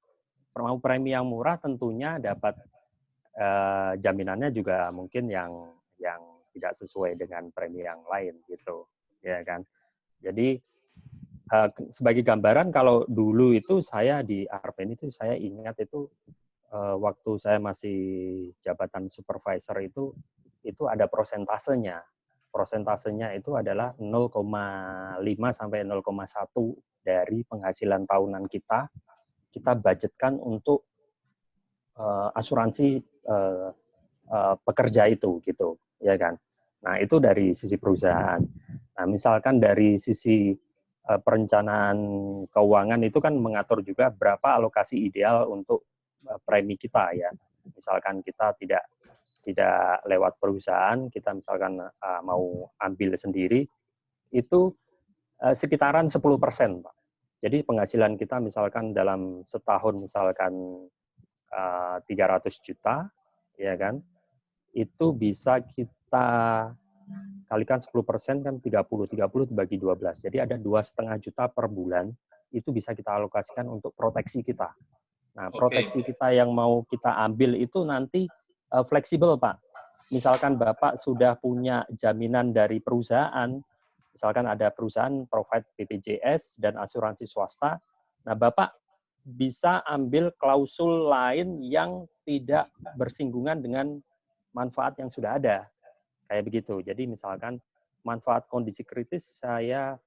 Mau premi yang murah tentunya dapat jaminannya juga mungkin yang tidak sesuai dengan premi yang lain gitu, ya kan. Jadi sebagai gambaran, kalau dulu itu saya di Arpen itu saya ingat itu waktu saya masih jabatan supervisor itu ada prosentasenya. Prosentasenya itu adalah 0,5 sampai 0,1 dari penghasilan tahunan kita budgetkan untuk asuransi pekerja itu gitu, ya kan. Nah, itu dari sisi perusahaan. Nah, misalkan dari sisi perencanaan keuangan itu kan mengatur juga berapa alokasi ideal untuk premi kita ya. Misalkan kita tidak lewat perusahaan, kita misalkan mau ambil sendiri, itu sekitaran 10%, Pak. Jadi penghasilan kita misalkan dalam setahun misalkan 300 juta, ya kan, itu bisa kita kalikan 10% kan 30 dibagi 12. Jadi ada 2,5 juta per bulan, itu bisa kita alokasikan untuk proteksi kita. Nah, proteksi kita yang mau kita ambil itu nanti fleksibel, Pak. Misalkan Bapak sudah punya jaminan dari perusahaan, misalkan ada perusahaan provide BPJS dan asuransi swasta, nah Bapak bisa ambil klausul lain yang tidak bersinggungan dengan manfaat yang sudah ada. Kayak begitu. Jadi misalkan manfaat kondisi kritis, saya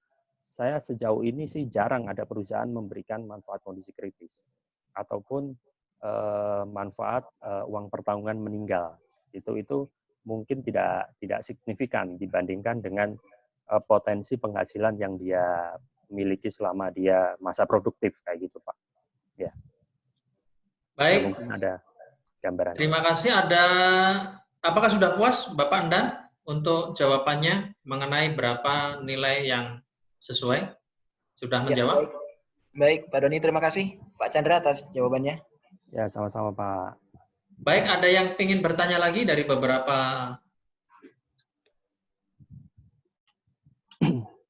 sejauh ini sih jarang ada perusahaan memberikan manfaat kondisi kritis ataupun manfaat uang pertanggungan meninggal. Itu mungkin tidak signifikan dibandingkan dengan potensi penghasilan yang dia miliki selama dia masa produktif kayak gitu, Pak. Ya. Baik. Ya, mungkin ada gambaran. Terima kasih. Apakah sudah puas Bapak Endan untuk jawabannya mengenai berapa nilai yang sesuai? Sudah menjawab? Ya, baik, Pak Doni, terima kasih Pak Chandra atas jawabannya. Ya, sama-sama Pak. Baik, ada yang ingin bertanya lagi dari beberapa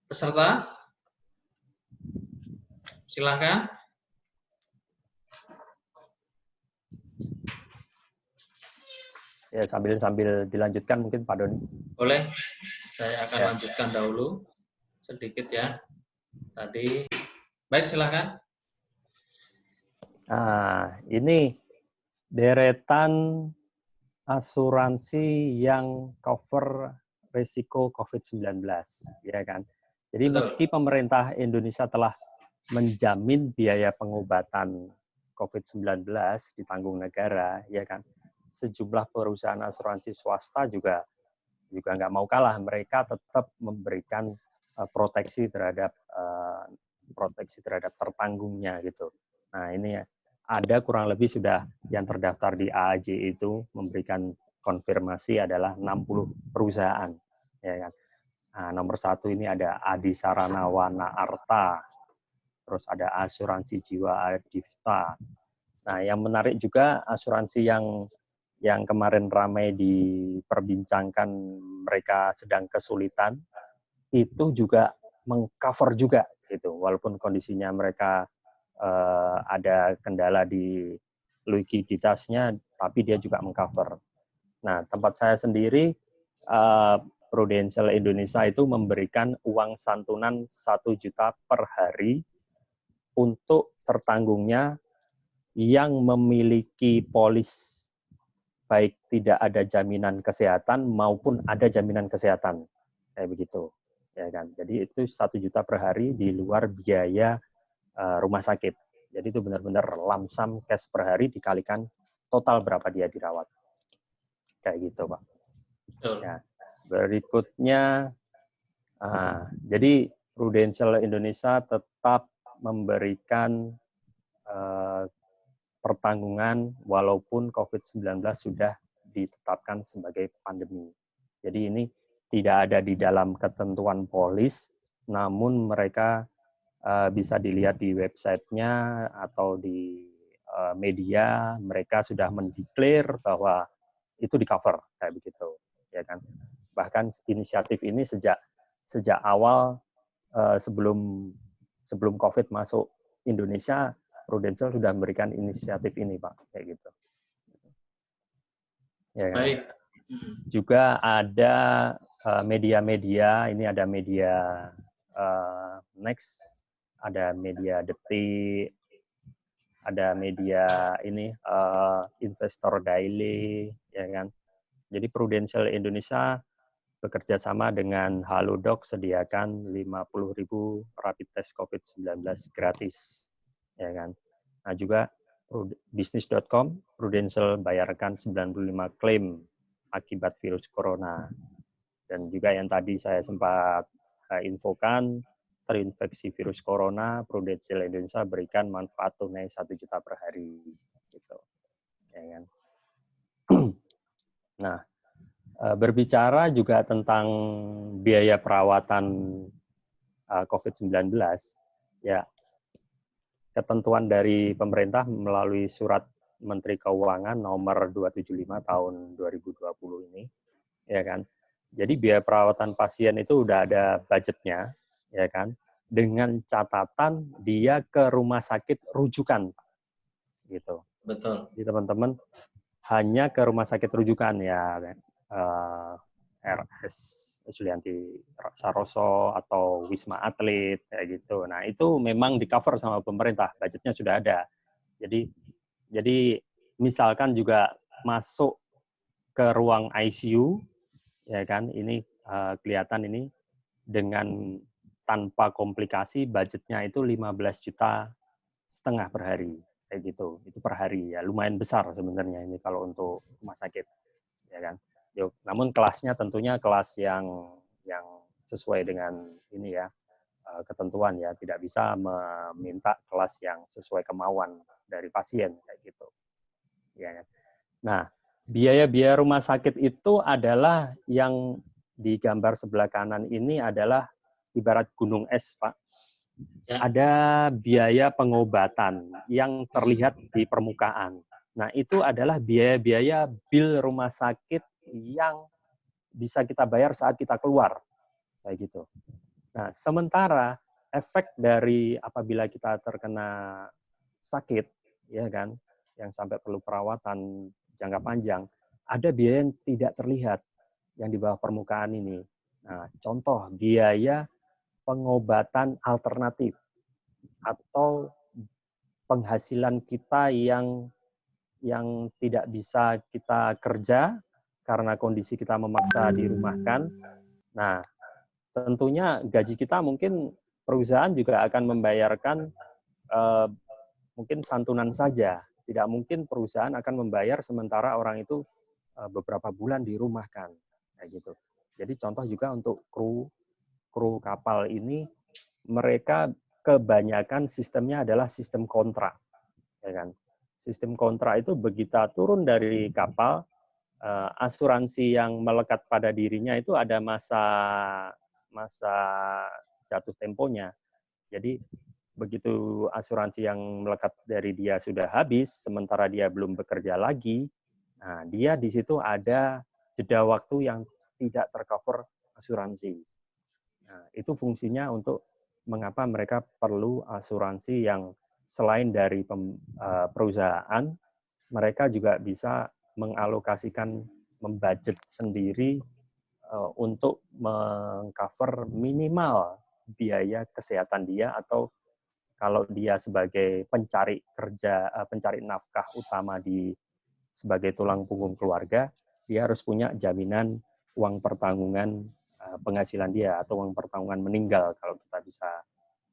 peserta? Silakan. Ya, sambil dilanjutkan mungkin Pak Doni. Boleh, saya akan Ya. lanjutkan dahulu sedikit ya. Tadi, baik silakan. Nah, ini deretan asuransi yang cover risiko COVID-19, ya kan? Jadi Betul. meski pemerintah Indonesia telah menjamin biaya pengobatan COVID-19 ditanggung negara, ya kan? Sejumlah perusahaan asuransi swasta juga nggak mau kalah, mereka tetap memberikan proteksi terhadap tertanggungnya gitu. Nah ini ada kurang lebih sudah yang terdaftar di AAJ itu memberikan konfirmasi adalah 60 perusahaan, ya kan. Nah, nomor 1 ini ada Adi Sarana Wana Arta, terus ada asuransi jiwa Adifta. Nah yang menarik juga asuransi yang kemarin ramai diperbincangkan mereka sedang kesulitan, itu juga mengcover juga gitu, walaupun kondisinya mereka ada kendala di likuiditasnya, tapi dia juga mengcover. Nah, tempat saya sendiri, Prudential Indonesia itu memberikan uang santunan 1 juta per hari untuk tertanggungnya yang memiliki polis baik tidak ada jaminan kesehatan maupun ada jaminan kesehatan, kayak begitu, ya kan. Jadi itu 1 juta per hari di luar biaya rumah sakit. Jadi itu benar-benar lamsam cash per hari dikalikan total berapa dia dirawat, kayak gitu, Pak. Betul. Ya. Berikutnya, jadi Prudential Indonesia tetap memberikan pertanggungan walaupun COVID-19 sudah ditetapkan sebagai pandemi. Jadi ini tidak ada di dalam ketentuan polis, namun mereka bisa dilihat di websitenya atau di media, mereka sudah mendeklar bahwa itu di cover kayak begitu, ya kan. Bahkan inisiatif ini sejak awal sebelum COVID masuk Indonesia, Prudential sudah memberikan inisiatif ini, Pak, kayak gitu. Ya kan? Baik. Juga ada media-media, ini ada media Next, ada media Detik, ada media ini Investor Daily, ya kan. Jadi Prudential Indonesia bekerja sama dengan Halodoc sediakan 50.000 rapid test COVID-19 gratis, ya kan. Nah juga bisnis.com, Prudential bayarkan 95 klaim akibat virus corona. Dan juga yang tadi saya sempat infokan, terinfeksi virus corona, Prudential Indonesia berikan manfaat tunai 1 juta per hari. Gitu. Ya kan? Nah, berbicara juga tentang biaya perawatan COVID-19, ya ketentuan dari pemerintah melalui surat Menteri Keuangan nomor 275 tahun 2020 ini, ya kan. Jadi biaya perawatan pasien itu udah ada budgetnya, ya kan, dengan catatan dia ke rumah sakit rujukan, gitu. Betul. Jadi teman-teman hanya ke rumah sakit rujukan ya, RS Julianti Saroso atau Wisma Atlet kayak gitu. Nah itu memang di cover sama pemerintah, budgetnya sudah ada. Jadi misalkan juga masuk ke ruang ICU, ya kan, ini kelihatan ini dengan tanpa komplikasi budgetnya itu 15,5 juta per hari kayak gitu. Itu per hari ya, lumayan besar sebenarnya ini kalau untuk rumah sakit, ya kan. Namun kelasnya tentunya kelas yang sesuai dengan ini ya, ketentuan ya, tidak bisa meminta kelas yang sesuai kemauan dari pasien kayak gitu. Ya. Nah, biaya-biaya rumah sakit itu adalah yang di gambar sebelah kanan ini adalah ibarat gunung es, Pak. Ya. Ada biaya pengobatan yang terlihat di permukaan. Nah, itu adalah biaya-biaya bil rumah sakit yang bisa kita bayar saat kita keluar. Kayak gitu. Nah, sementara efek dari apabila kita terkena sakit, ya kan, yang sampai perlu perawatan jangka panjang, ada biaya yang tidak terlihat yang di bawah permukaan ini. Nah, contoh biaya pengobatan alternatif atau penghasilan kita yang tidak bisa kita kerja karena kondisi kita memaksa dirumahkan. Nah, tentunya gaji kita mungkin perusahaan juga akan membayarkan mungkin santunan saja. Tidak mungkin perusahaan akan membayar sementara orang itu beberapa bulan dirumahkan, kayak gitu. Jadi contoh juga untuk kru kapal ini, mereka kebanyakan sistemnya adalah sistem kontrak, ya kan? Sistem kontrak itu begitu turun dari kapal, asuransi yang melekat pada dirinya itu ada masa jatuh temponya. Jadi begitu asuransi yang melekat dari dia sudah habis, sementara dia belum bekerja lagi, nah dia di situ ada jeda waktu yang tidak tercover asuransi. Nah, itu fungsinya untuk mengapa mereka perlu asuransi yang selain dari perusahaan, mereka juga bisa mengalokasikan, membudget sendiri untuk mengcover minimal biaya kesehatan dia, atau kalau dia sebagai pencari kerja, pencari nafkah utama sebagai tulang punggung keluarga, dia harus punya jaminan uang pertanggungan penghasilan dia atau uang pertanggungan meninggal kalau kita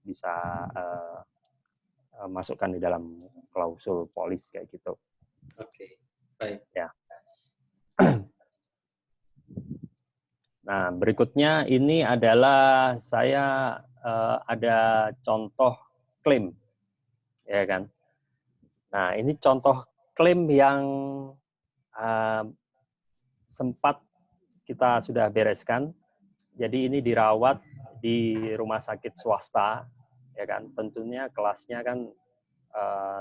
bisa masukkan di dalam klausul polis kayak gitu. Oke, baik. Ya. Nah, berikutnya ini adalah saya ada contoh klaim, ya kan. Nah, ini contoh klaim yang sempat kita sudah bereskan. Jadi ini dirawat di rumah sakit swasta, ya kan. Tentunya kelasnya kan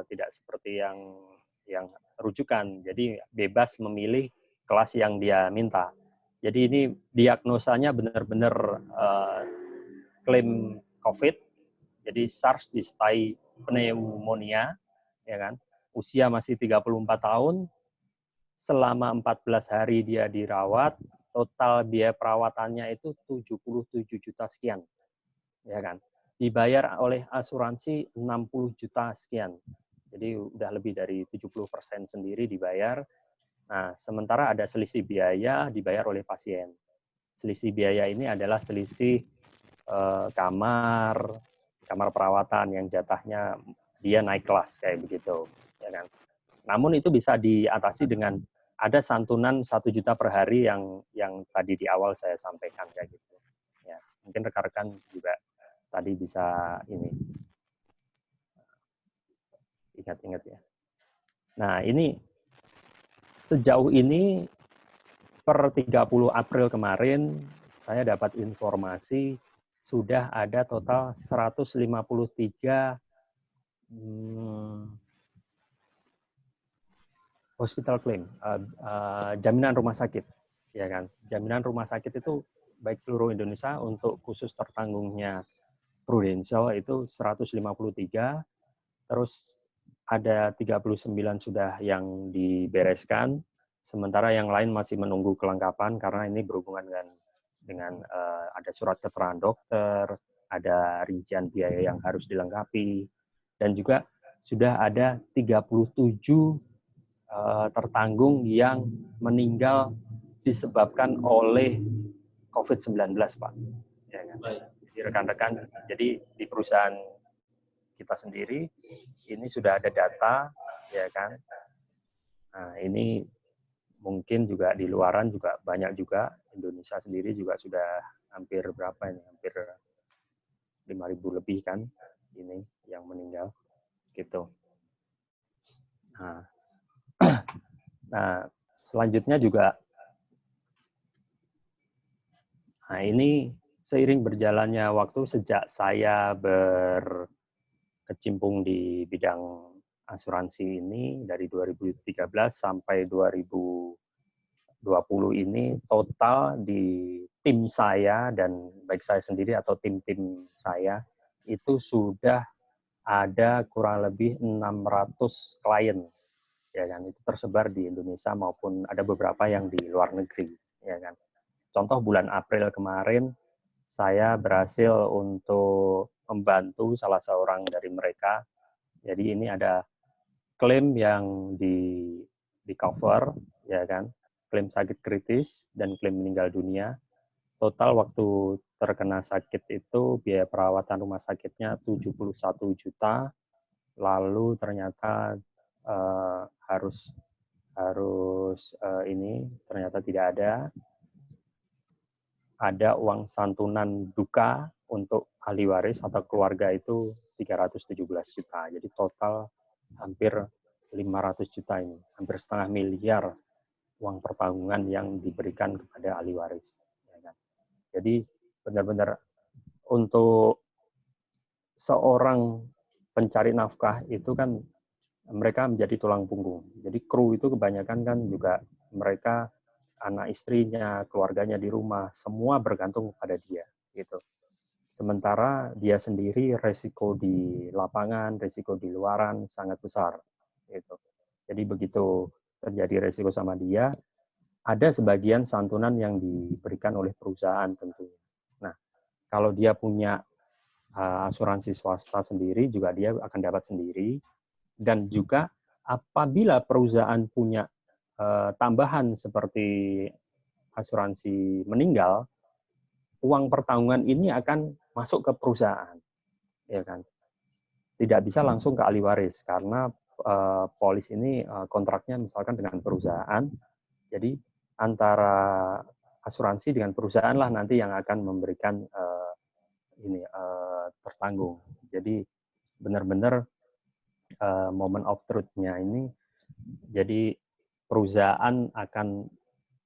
tidak seperti yang rujukan. Jadi bebas memilih kelas yang dia minta. Jadi ini diagnosanya benar-benar klaim COVID. Jadi SARS disertai pneumonia, ya kan. Usia masih 34 tahun, selama 14 hari dia dirawat, total biaya perawatannya itu 77 juta sekian, ya kan. Dibayar oleh asuransi 60 juta sekian. Jadi udah lebih dari 70% sendiri dibayar. Nah, sementara ada selisih biaya dibayar oleh pasien. Selisih biaya ini adalah selisih kamar perawatan yang jatahnya dia naik kelas kayak begitu, ya kan. Namun itu bisa diatasi dengan ada santunan 1 juta per hari yang tadi di awal saya sampaikan kayak gitu. Ya, mungkin rekan-rekan juga tadi bisa ini ingat-ingat ya. Nah, ini sejauh ini per 30 April kemarin saya dapat informasi sudah ada total 153 hospital claim, jaminan rumah sakit, ya kan. Jaminan rumah sakit itu baik seluruh Indonesia, untuk khusus tertanggungnya Prudential itu 153, terus ada 39 sudah yang dibereskan, sementara yang lain masih menunggu kelengkapan karena ini berhubungan dengan ada surat keterangan dokter, ada rincian biaya yang harus dilengkapi, dan juga sudah ada 37 tertanggung yang meninggal disebabkan oleh COVID-19, Pak. Ya kan? Jadi rekan-rekan, jadi di perusahaan kita sendiri ini sudah ada data, ya kan. Nah, ini mungkin juga di luaran juga banyak juga. Indonesia sendiri juga sudah hampir berapa ini? Hampir 5.000 lebih kan ini yang meninggal gitu. Nah, selanjutnya juga ini seiring berjalannya waktu sejak saya berkecimpung di bidang asuransi ini dari 2013 sampai 2020 ini, total di tim saya dan baik saya sendiri atau tim-tim saya itu sudah ada kurang lebih 600 klien ya kan, itu tersebar di Indonesia maupun ada beberapa yang di luar negeri, ya kan. Contoh bulan April kemarin saya berhasil untuk membantu salah seorang dari mereka. Jadi ini ada klaim yang di cover, ya kan, klaim sakit kritis dan klaim meninggal dunia. Total waktu terkena sakit itu biaya perawatan rumah sakitnya 71 juta. Lalu ternyata ini ternyata tidak ada uang santunan duka untuk ahli waris atau keluarga itu 317 juta. Jadi total hampir 500 juta ini, hampir setengah miliar uang pertanggungan yang diberikan kepada ahli waris. Jadi benar-benar untuk seorang pencari nafkah itu kan mereka menjadi tulang punggung. Jadi kru itu kebanyakan kan juga mereka anak istrinya, keluarganya di rumah, semua bergantung pada dia gitu. Sementara dia sendiri resiko di lapangan, resiko di luaran sangat besar gitu. Jadi begitu terjadi resiko sama dia, ada sebagian santunan yang diberikan oleh perusahaan tentunya. Nah, kalau dia punya asuransi swasta sendiri juga dia akan dapat sendiri. Dan juga apabila perusahaan punya tambahan seperti asuransi meninggal, uang pertanggungan ini akan masuk ke perusahaan, ya kan? Tidak bisa langsung ke ahli waris karena polis ini kontraknya misalkan dengan perusahaan, jadi antara asuransi dengan perusahaan lah nanti yang akan memberikan tertanggung. Jadi benar-benar moment of truth-nya ini, jadi perusahaan akan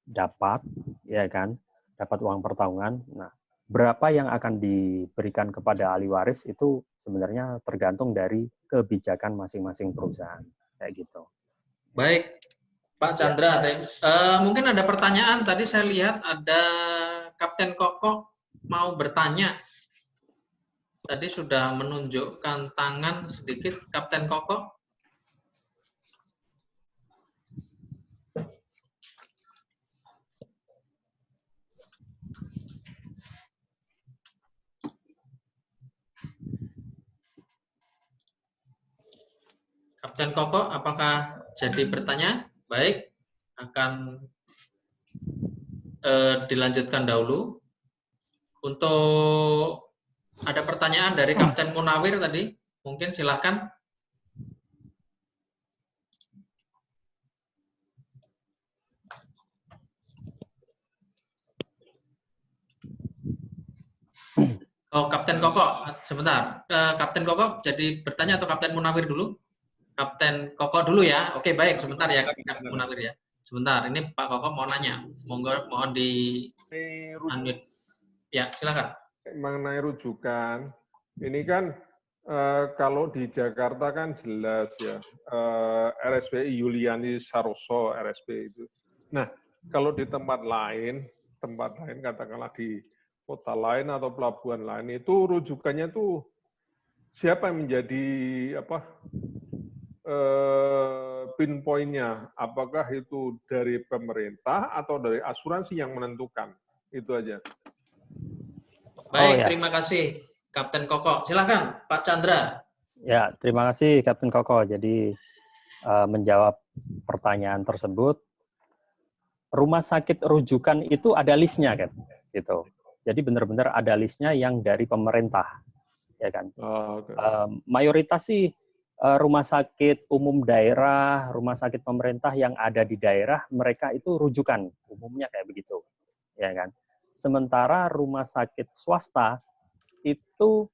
dapat, ya kan, dapat uang pertanggungan. Nah, berapa yang akan diberikan kepada ahli waris itu sebenarnya tergantung dari kebijakan masing-masing perusahaan, kayak gitu. Baik, Pak Chandra, mungkin ada pertanyaan. Tadi saya lihat ada Kapten Koko mau bertanya. Tadi sudah menunjukkan tangan sedikit, Kapten Koko. Kapten Koko, apakah jadi bertanya? Baik, akan dilanjutkan dahulu. Untuk ada pertanyaan dari Kapten Munawir tadi, mungkin silakan. Oh, Kapten Koko, sebentar. Kapten Koko jadi bertanya atau Kapten Munawir dulu? Kapten Koko dulu ya. Oke, baik. Sebentar ya, Kapten Munawir ya. Sebentar, ini Pak Koko mau nanya. Mohon di unmute. Ya, silakan. Mengenai rujukan, ini kan kalau di Jakarta kan jelas ya, RSPI Yuliani Saroso, RSP itu. Nah, kalau di tempat lain katakanlah di kota lain atau pelabuhan lain, itu rujukannya tuh siapa yang menjadi pinpointnya? Apakah itu dari pemerintah atau dari asuransi yang menentukan? Itu aja. Baik, terima kasih Kapten Koko. Silakan Pak Chandra. Ya, terima kasih Kapten Koko. Jadi menjawab pertanyaan tersebut, rumah sakit rujukan itu ada listnya kan, gitu. Jadi benar-benar ada listnya yang dari pemerintah, ya kan. Mayoritas sih rumah sakit umum daerah, rumah sakit pemerintah yang ada di daerah, mereka itu rujukan, umumnya kayak begitu, ya kan. Sementara rumah sakit swasta itu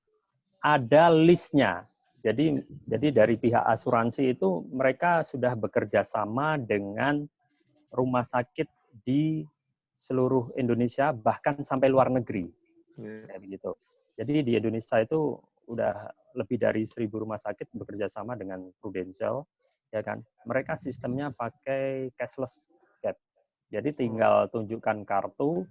ada listnya. Jadi dari pihak asuransi itu mereka sudah bekerja sama dengan rumah sakit di seluruh Indonesia, bahkan sampai luar negeri. Kayak begitu. Jadi di Indonesia itu udah lebih dari 1.000 rumah sakit bekerja sama dengan Prudential, ya kan. Mereka sistemnya pakai cashless cap. Jadi tinggal tunjukkan kartu,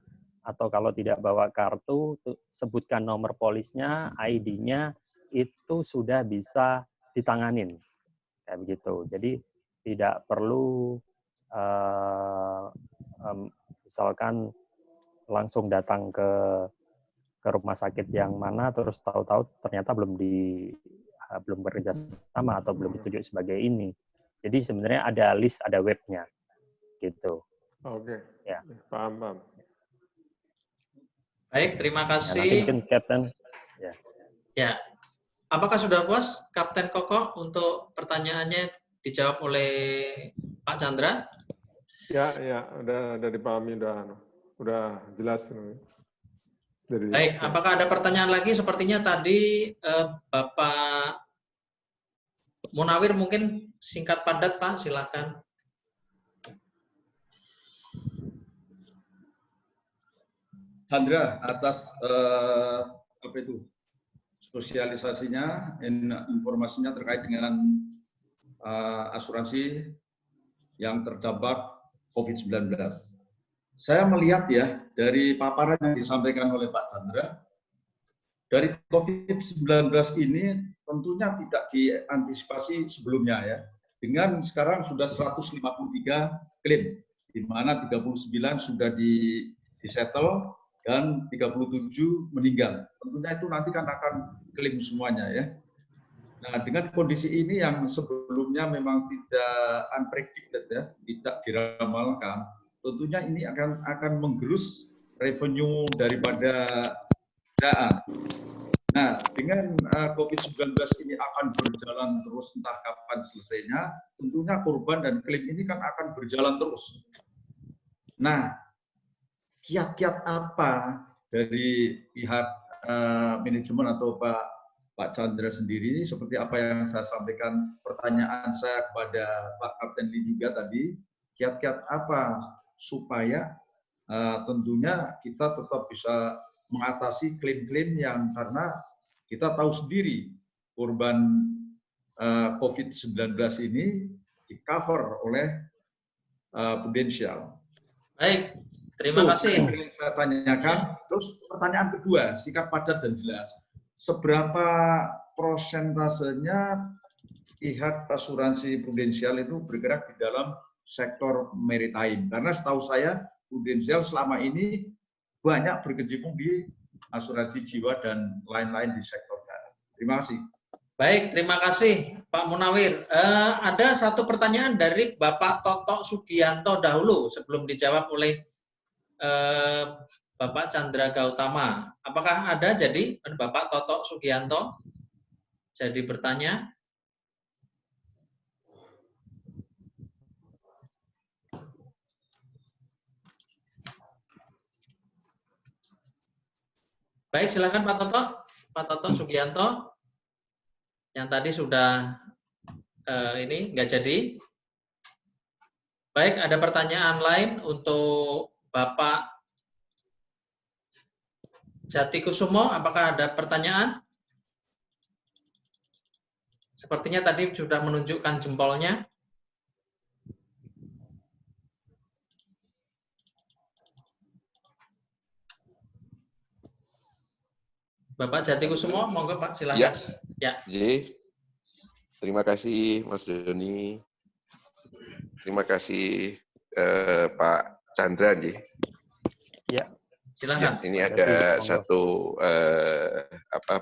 atau kalau tidak bawa kartu, sebutkan nomor polisnya, ID-nya, itu sudah bisa ditanganin. Kayak begitu. Jadi tidak perlu misalkan langsung datang ke rumah sakit yang mana terus tahu-tahu ternyata belum bekerja sama atau belum ditunjuk sebagai ini. Jadi sebenarnya ada list, ada webnya gitu. Oke. Ya. Paham. Baik, terima kasih. Nanti mungkin Kapten. Ya. Apakah sudah puas Kapten Koko untuk pertanyaannya dijawab oleh Pak Chandra? Ya, udah dipahami, udah jelas. Baik, apakah ada pertanyaan lagi? Sepertinya tadi Bapak Munawir mungkin singkat padat, Pak, silakan. Chandra, atas sosialisasinya, informasinya terkait dengan asuransi yang terdampak COVID-19. Saya melihat ya, dari paparan yang disampaikan oleh Pak Chandra, dari COVID-19 ini tentunya tidak diantisipasi sebelumnya ya. Dengan sekarang sudah 153 klaim, di mana 39 sudah disettle dan 37 meninggal. Tentunya itu nanti kan akan klaim semuanya ya. Nah, dengan kondisi ini yang sebelumnya memang tidak unpredicted ya, tidak diramalkan, tentunya ini akan menggerus revenue daripada perusahaan. Nah, dengan COVID-19 ini akan berjalan terus entah kapan selesainya, tentunya korban dan klaim ini kan akan berjalan terus. Nah, kiat-kiat apa dari pihak manajemen atau Pak Chandra sendiri ini seperti apa yang saya sampaikan pertanyaan saya kepada Pak Kapten Lee juga tadi, kiat-kiat apa supaya tentunya kita tetap bisa mengatasi klaim-klaim yang karena kita tahu sendiri korban COVID-19 ini di-cover oleh Prudential. Baik, terima kasih. Yang saya tanyakan. Terus pertanyaan kedua, singkat padat dan jelas. Seberapa prosentasenya pihak asuransi Prudential itu bergerak di dalam sektor maritime? Karena setahu saya Prudential selama ini banyak berkecimpung di asuransi jiwa dan lain-lain di sektor darat. Terima kasih. Baik, terima kasih Pak Munawir. Ada satu pertanyaan dari Bapak Toto Sugianto dahulu sebelum dijawab oleh Bapak Chandra Gautama. Apakah ada jadi Bapak Toto Sugianto jadi bertanya? Baik, silakan Pak Toto Sugianto. Yang tadi sudah ini nggak jadi. Baik, ada pertanyaan lain untuk Bapak Jati Kusumo. Apakah ada pertanyaan? Sepertinya tadi sudah menunjukkan jempolnya. Bapak Jati Kusumo, monggo Pak, silakan. Ya. Terima kasih Mas Doni. Terima kasih Pak Chandra. Ya. Silakan. Ya, ini ada satu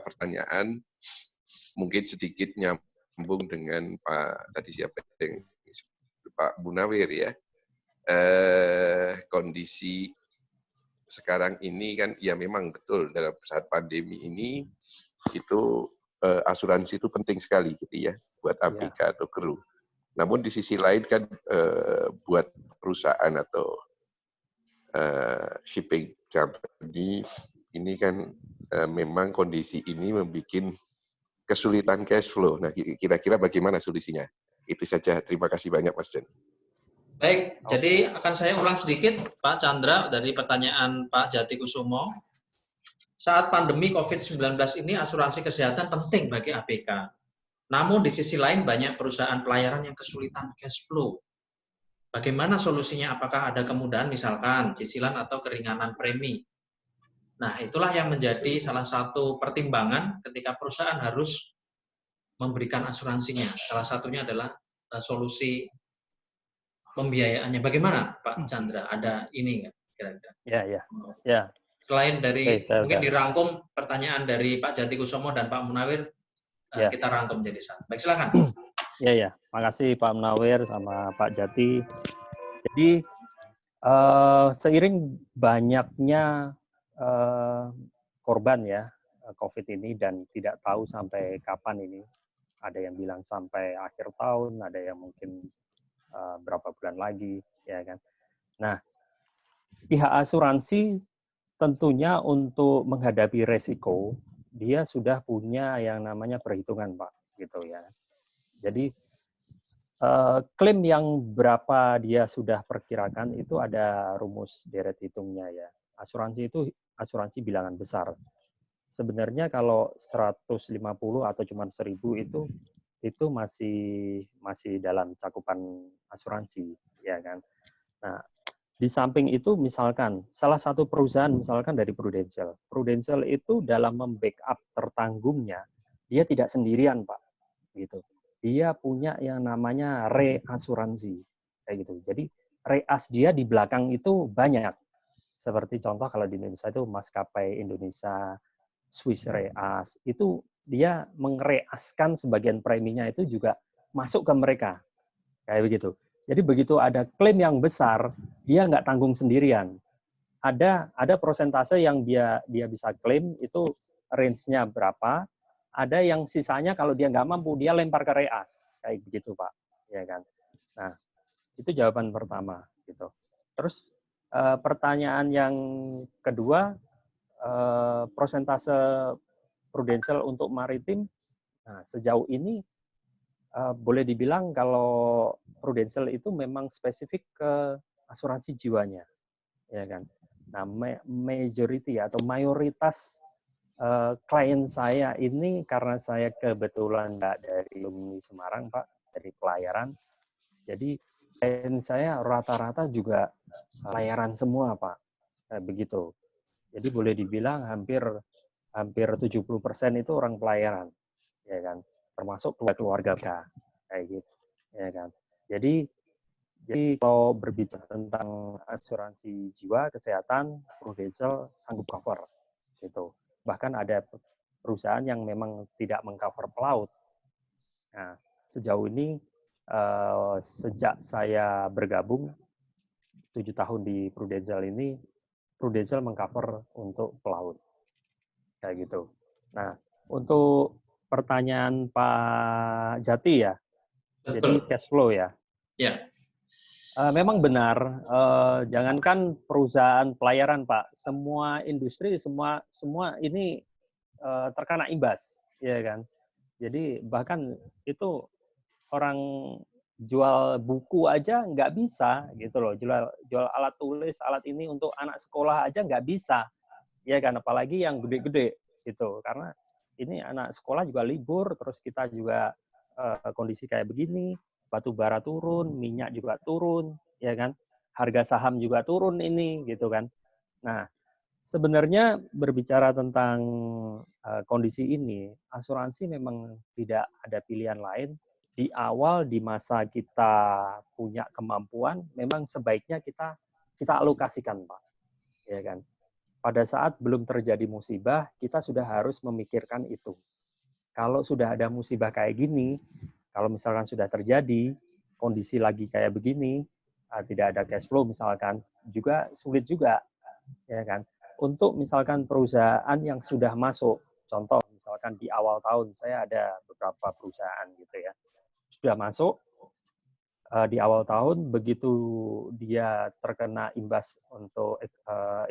pertanyaan, mungkin sedikit nyambung dengan Pak Munawir ya. Kondisi sekarang ini kan ya memang betul dalam saat pandemi ini itu asuransi itu penting sekali gitu ya buat ABK atau kru. Namun di sisi lain kan buat perusahaan atau shipping company ini kan memang kondisi ini membuat kesulitan cash flow. Nah, kira-kira bagaimana solusinya? Itu saja. Terima kasih banyak Mas Den. Baik, jadi akan saya ulang sedikit Pak Chandra dari pertanyaan Pak Jati Kusumo. Saat pandemi COVID-19 ini asuransi kesehatan penting bagi ABK. Namun di sisi lain banyak perusahaan pelayaran yang kesulitan cash flow. Bagaimana solusinya? Apakah ada kemudahan misalkan cicilan atau keringanan premi? Nah, itulah yang menjadi salah satu pertimbangan ketika perusahaan harus memberikan asuransinya. Salah satunya adalah solusi pembiayaannya. Bagaimana Pak Chandra? Ada ini nggak kira-kira? Ya. Selain dari Oke, mungkin dirangkum pertanyaan dari Pak Jati Kusumo dan Pak Munawir, kita rangkum jadi satu. Baik, silakan. Ya. Makasih Pak Munawir sama Pak Jati. Jadi seiring banyaknya korban ya COVID ini dan tidak tahu sampai kapan ini. Ada yang bilang sampai akhir tahun, ada yang mungkin berapa bulan lagi, ya kan. Nah, pihak asuransi tentunya untuk menghadapi resiko, dia sudah punya yang namanya perhitungan, Pak, gitu ya. Jadi klaim yang berapa dia sudah perkirakan itu ada rumus deret hitungnya ya. Asuransi itu asuransi bilangan besar. Sebenarnya kalau 150 atau cuma 1000 itu masih dalam cakupan asuransi, ya kan. Nah, di samping itu misalkan salah satu perusahaan misalkan dari Prudential itu dalam membackup tertanggungnya dia tidak sendirian, Pak, gitu. Dia punya yang namanya reasuransi, kayak gitu. Jadi reas dia di belakang itu banyak. Seperti contoh kalau di Indonesia itu Maskapai Indonesia, Swiss Reas, itu dia mengreaskan sebagian preminya itu juga masuk ke mereka. Kayak begitu. Jadi begitu ada klaim yang besar, dia nggak tanggung sendirian. Ada persentase yang dia bisa klaim itu range-nya berapa, ada yang sisanya kalau dia nggak mampu, dia lempar ke reas. Kayak begitu, Pak. Ya kan? Nah, itu jawaban pertama. Gitu. Terus pertanyaan yang kedua, persentase Prudential untuk maritim, nah, sejauh ini boleh dibilang kalau Prudential itu memang spesifik ke asuransi jiwanya, ya kan. Nah, majority atau mayoritas klien saya ini karena saya kebetulan dari alumni Semarang, Pak, dari pelayaran, jadi klien saya rata-rata juga pelayaran semua, Pak, begitu. Jadi boleh dibilang hampir 70% itu orang pelayaran, ya kan, termasuk keluarga kayak gitu, ya kan. Jadi kalau berbicara tentang asuransi jiwa kesehatan, Prudential sanggup cover, gitu. Bahkan ada perusahaan yang memang tidak mengcover pelaut. Nah, sejauh ini sejak saya bergabung 7 tahun di Prudential ini, Prudential mengcover untuk pelaut. Kayak gitu. Nah, untuk pertanyaan Pak Jati ya, jadi cash flow ya. Ya. Memang benar, jangankan perusahaan pelayaran, Pak, semua industri, semua ini terkena imbas, ya kan. Jadi bahkan itu orang jual buku aja nggak bisa gitu loh, jual alat tulis, alat ini untuk anak sekolah aja nggak bisa, ya kan, apalagi yang gede-gede gitu, karena ini anak sekolah juga libur, terus kita juga kondisi kayak begini, batu bara turun, minyak juga turun, ya kan, harga saham juga turun ini gitu kan. Nah, sebenarnya berbicara tentang kondisi ini, asuransi memang tidak ada pilihan lain. Di awal, di masa kita punya kemampuan, memang sebaiknya kita alokasikan, Pak. Ya kan? Pada saat belum terjadi musibah, kita sudah harus memikirkan itu. Kalau sudah ada musibah kayak gini, kalau misalkan sudah terjadi, kondisi lagi kayak begini, tidak ada cash flow misalkan, juga sulit juga. Ya kan? Untuk misalkan perusahaan yang sudah masuk, contoh misalkan di awal tahun, saya ada beberapa perusahaan gitu ya, sudah masuk di awal tahun, begitu dia terkena imbas untuk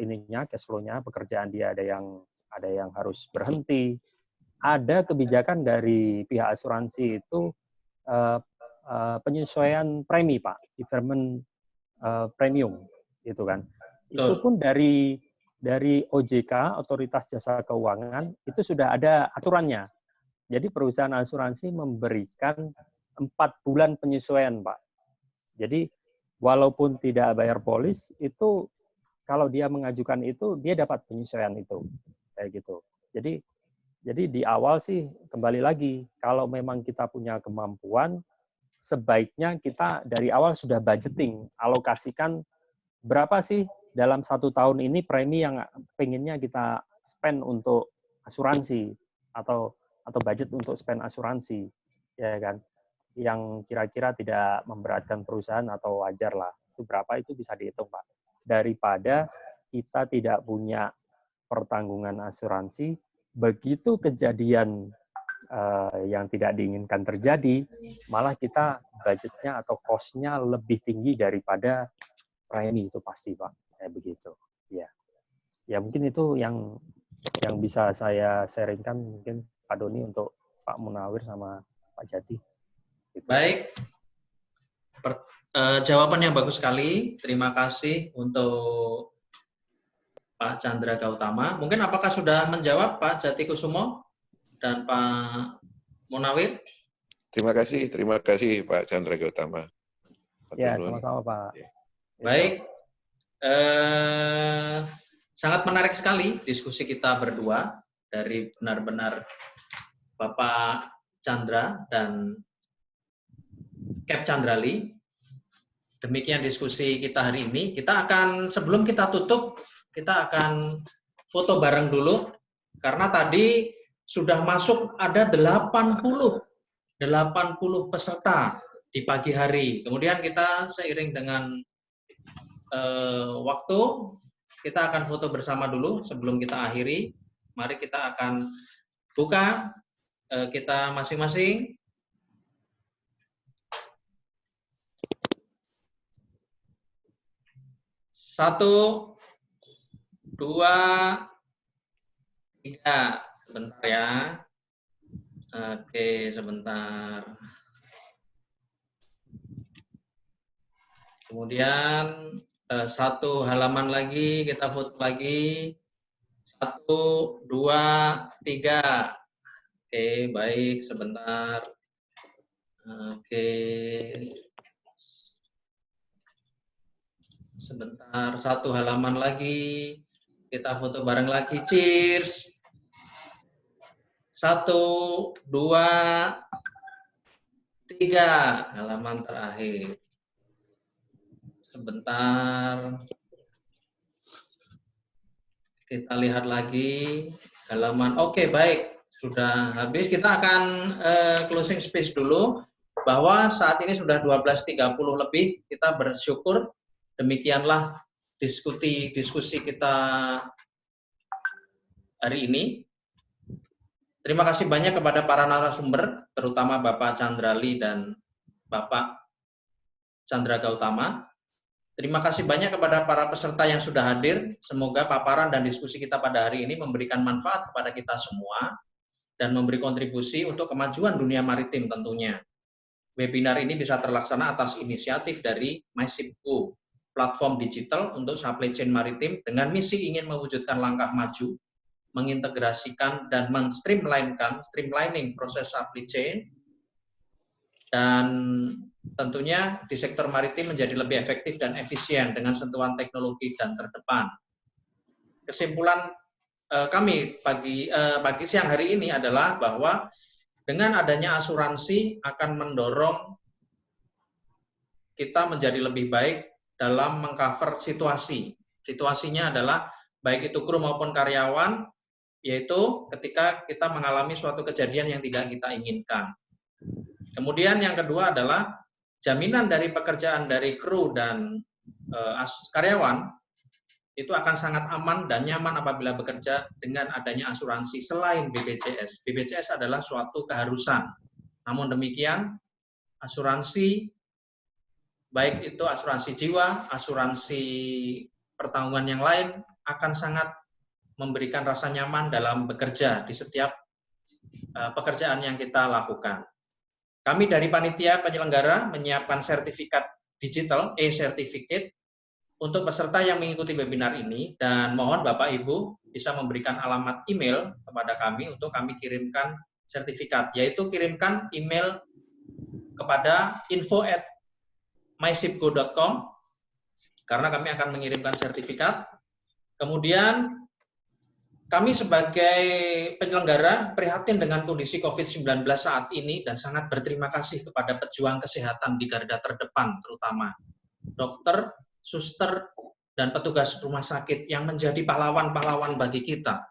ininya, cash flow-nya, pekerjaan dia ada yang harus berhenti, ada kebijakan dari pihak asuransi itu penyesuaian premi, Pak, deferment premium, gitu kan. Itu pun dari OJK, Otoritas Jasa Keuangan, itu sudah ada aturannya. Jadi perusahaan asuransi memberikan 4 bulan penyesuaian, Pak. Jadi walaupun tidak bayar polis, itu kalau dia mengajukan itu, dia dapat penyesuaian itu. Kayak gitu. Jadi di awal sih, kembali lagi, kalau memang kita punya kemampuan, sebaiknya kita dari awal sudah budgeting, alokasikan berapa sih dalam 1 tahun ini premi yang pengennya kita spend untuk asuransi atau budget untuk spend asuransi, ya kan? Yang kira-kira tidak memberatkan perusahaan atau wajar lah. Itu berapa itu bisa dihitung, Pak. Daripada kita tidak punya pertanggungan asuransi, begitu kejadian yang tidak diinginkan terjadi, malah kita budgetnya atau cost-nya lebih tinggi daripada premi itu pasti, Pak. Kayak begitu. Ya. Ya mungkin itu yang bisa saya sharingkan mungkin Pak Doni untuk Pak Munawir sama Pak Jati. Gitu. Baik. Jawaban yang bagus sekali. Terima kasih untuk Pak Chandra Gautama. Mungkin apakah sudah menjawab Pak Jati Kusumo dan Pak Munawir? Terima kasih Pak Chandra Gautama. Ya, sama-sama Pak. Baik. Sangat menarik sekali diskusi kita berdua dari benar-benar Bapak Chandra dan Cap Chandrali. Demikian diskusi kita hari ini. Kita akan, sebelum kita tutup, kita akan foto bareng dulu, karena tadi sudah masuk ada 80 peserta di pagi hari. Kemudian kita seiring dengan waktu, kita akan foto bersama dulu sebelum kita akhiri. Mari kita akan buka kita masing-masing. Satu, dua, tiga. Sebentar ya. Oke, sebentar. Kemudian satu halaman lagi, kita foto lagi. 1, 2, 3. Oke, baik, sebentar. Oke. Sebentar, satu halaman lagi. Kita foto bareng lagi. Cheers. 1, 2, 3. Halaman terakhir. Sebentar. Kita lihat lagi halaman. Oke, baik. Sudah habis. Kita akan closing space dulu. Bahwa saat ini sudah 12.30 lebih. Kita bersyukur. Demikianlah diskusi kita hari ini. Terima kasih banyak kepada para narasumber, terutama Bapak Chandrali dan Bapak Chandra Gautama. Terima kasih banyak kepada para peserta yang sudah hadir. Semoga paparan dan diskusi kita pada hari ini memberikan manfaat kepada kita semua dan memberi kontribusi untuk kemajuan dunia maritim tentunya. Webinar ini bisa terlaksana atas inisiatif dari MyShipGo, platform digital untuk supply chain maritim dengan misi ingin mewujudkan langkah maju, mengintegrasikan dan streamlining proses supply chain, dan tentunya di sektor maritim menjadi lebih efektif dan efisien dengan sentuhan teknologi dan terdepan. Kesimpulan kami pagi siang hari ini adalah bahwa dengan adanya asuransi akan mendorong kita menjadi lebih baik dalam mengcover situasi. Situasinya adalah baik itu kru maupun karyawan, yaitu ketika kita mengalami suatu kejadian yang tidak kita inginkan. Kemudian yang kedua adalah jaminan dari pekerjaan dari kru dan karyawan itu akan sangat aman dan nyaman apabila bekerja dengan adanya asuransi selain BPJS. BPJS adalah suatu keharusan. Namun demikian, asuransi, baik itu asuransi jiwa, asuransi pertanggungan yang lain, akan sangat memberikan rasa nyaman dalam bekerja di setiap pekerjaan yang kita lakukan. Kami dari panitia penyelenggara menyiapkan sertifikat digital, e-certificate, untuk peserta yang mengikuti webinar ini, dan mohon Bapak Ibu bisa memberikan alamat email kepada kami untuk kami kirimkan sertifikat, yaitu kirimkan email kepada info@myshipgo.com, karena kami akan mengirimkan sertifikat. Kemudian kami sebagai penyelenggara prihatin dengan kondisi COVID-19 saat ini dan sangat berterima kasih kepada pejuang kesehatan di garda terdepan, terutama dokter, suster, dan petugas rumah sakit yang menjadi pahlawan-pahlawan bagi kita.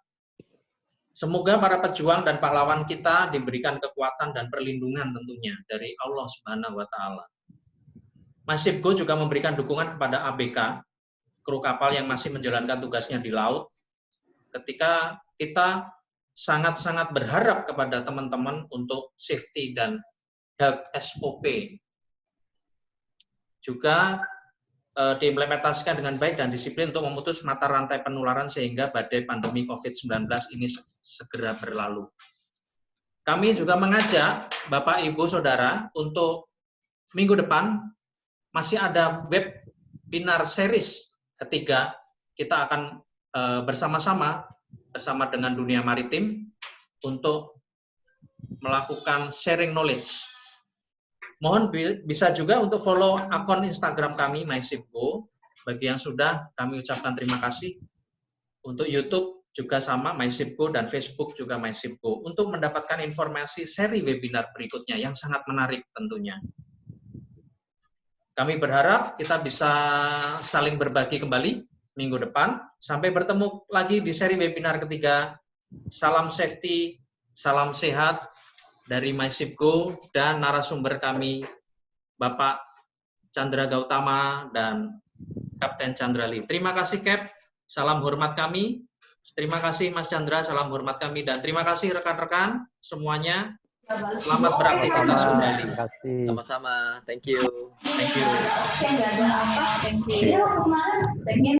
Semoga para pejuang dan pahlawan kita diberikan kekuatan dan perlindungan tentunya dari Allah Subhanahu wa Ta'ala. Masibgo juga memberikan dukungan kepada ABK, kru kapal yang masih menjalankan tugasnya di laut, ketika kita sangat-sangat berharap kepada teman-teman untuk safety dan health SOP. Juga diimplementasikan dengan baik dan disiplin untuk memutus mata rantai penularan sehingga badai pandemi COVID-19 ini segera berlalu. Kami juga mengajak Bapak, Ibu, Saudara untuk minggu depan masih ada webinar series ketiga. Kita akan bersama-sama dengan dunia maritim untuk melakukan sharing knowledge. Mohon bisa juga untuk follow akun Instagram kami, MyShipGo. Bagi yang sudah, kami ucapkan terima kasih. Untuk YouTube juga sama, MyShipGo, dan Facebook juga MyShipGo. Untuk mendapatkan informasi seri webinar berikutnya yang sangat menarik tentunya. Kami berharap kita bisa saling berbagi kembali minggu depan. Sampai bertemu lagi di seri webinar ketiga. Salam safety, salam sehat dari MyShipGo dan narasumber kami, Bapak Chandra Gautama dan Kapten Chandrali. Terima kasih, Cap. Salam hormat kami. Terima kasih, Mas Chandra. Salam hormat kami. Dan terima kasih rekan-rekan semuanya. Selamat beraktivitas kembali. Terima kasih. Sama-sama. Thank you. Thank you. Nggak ada apa. Thank you.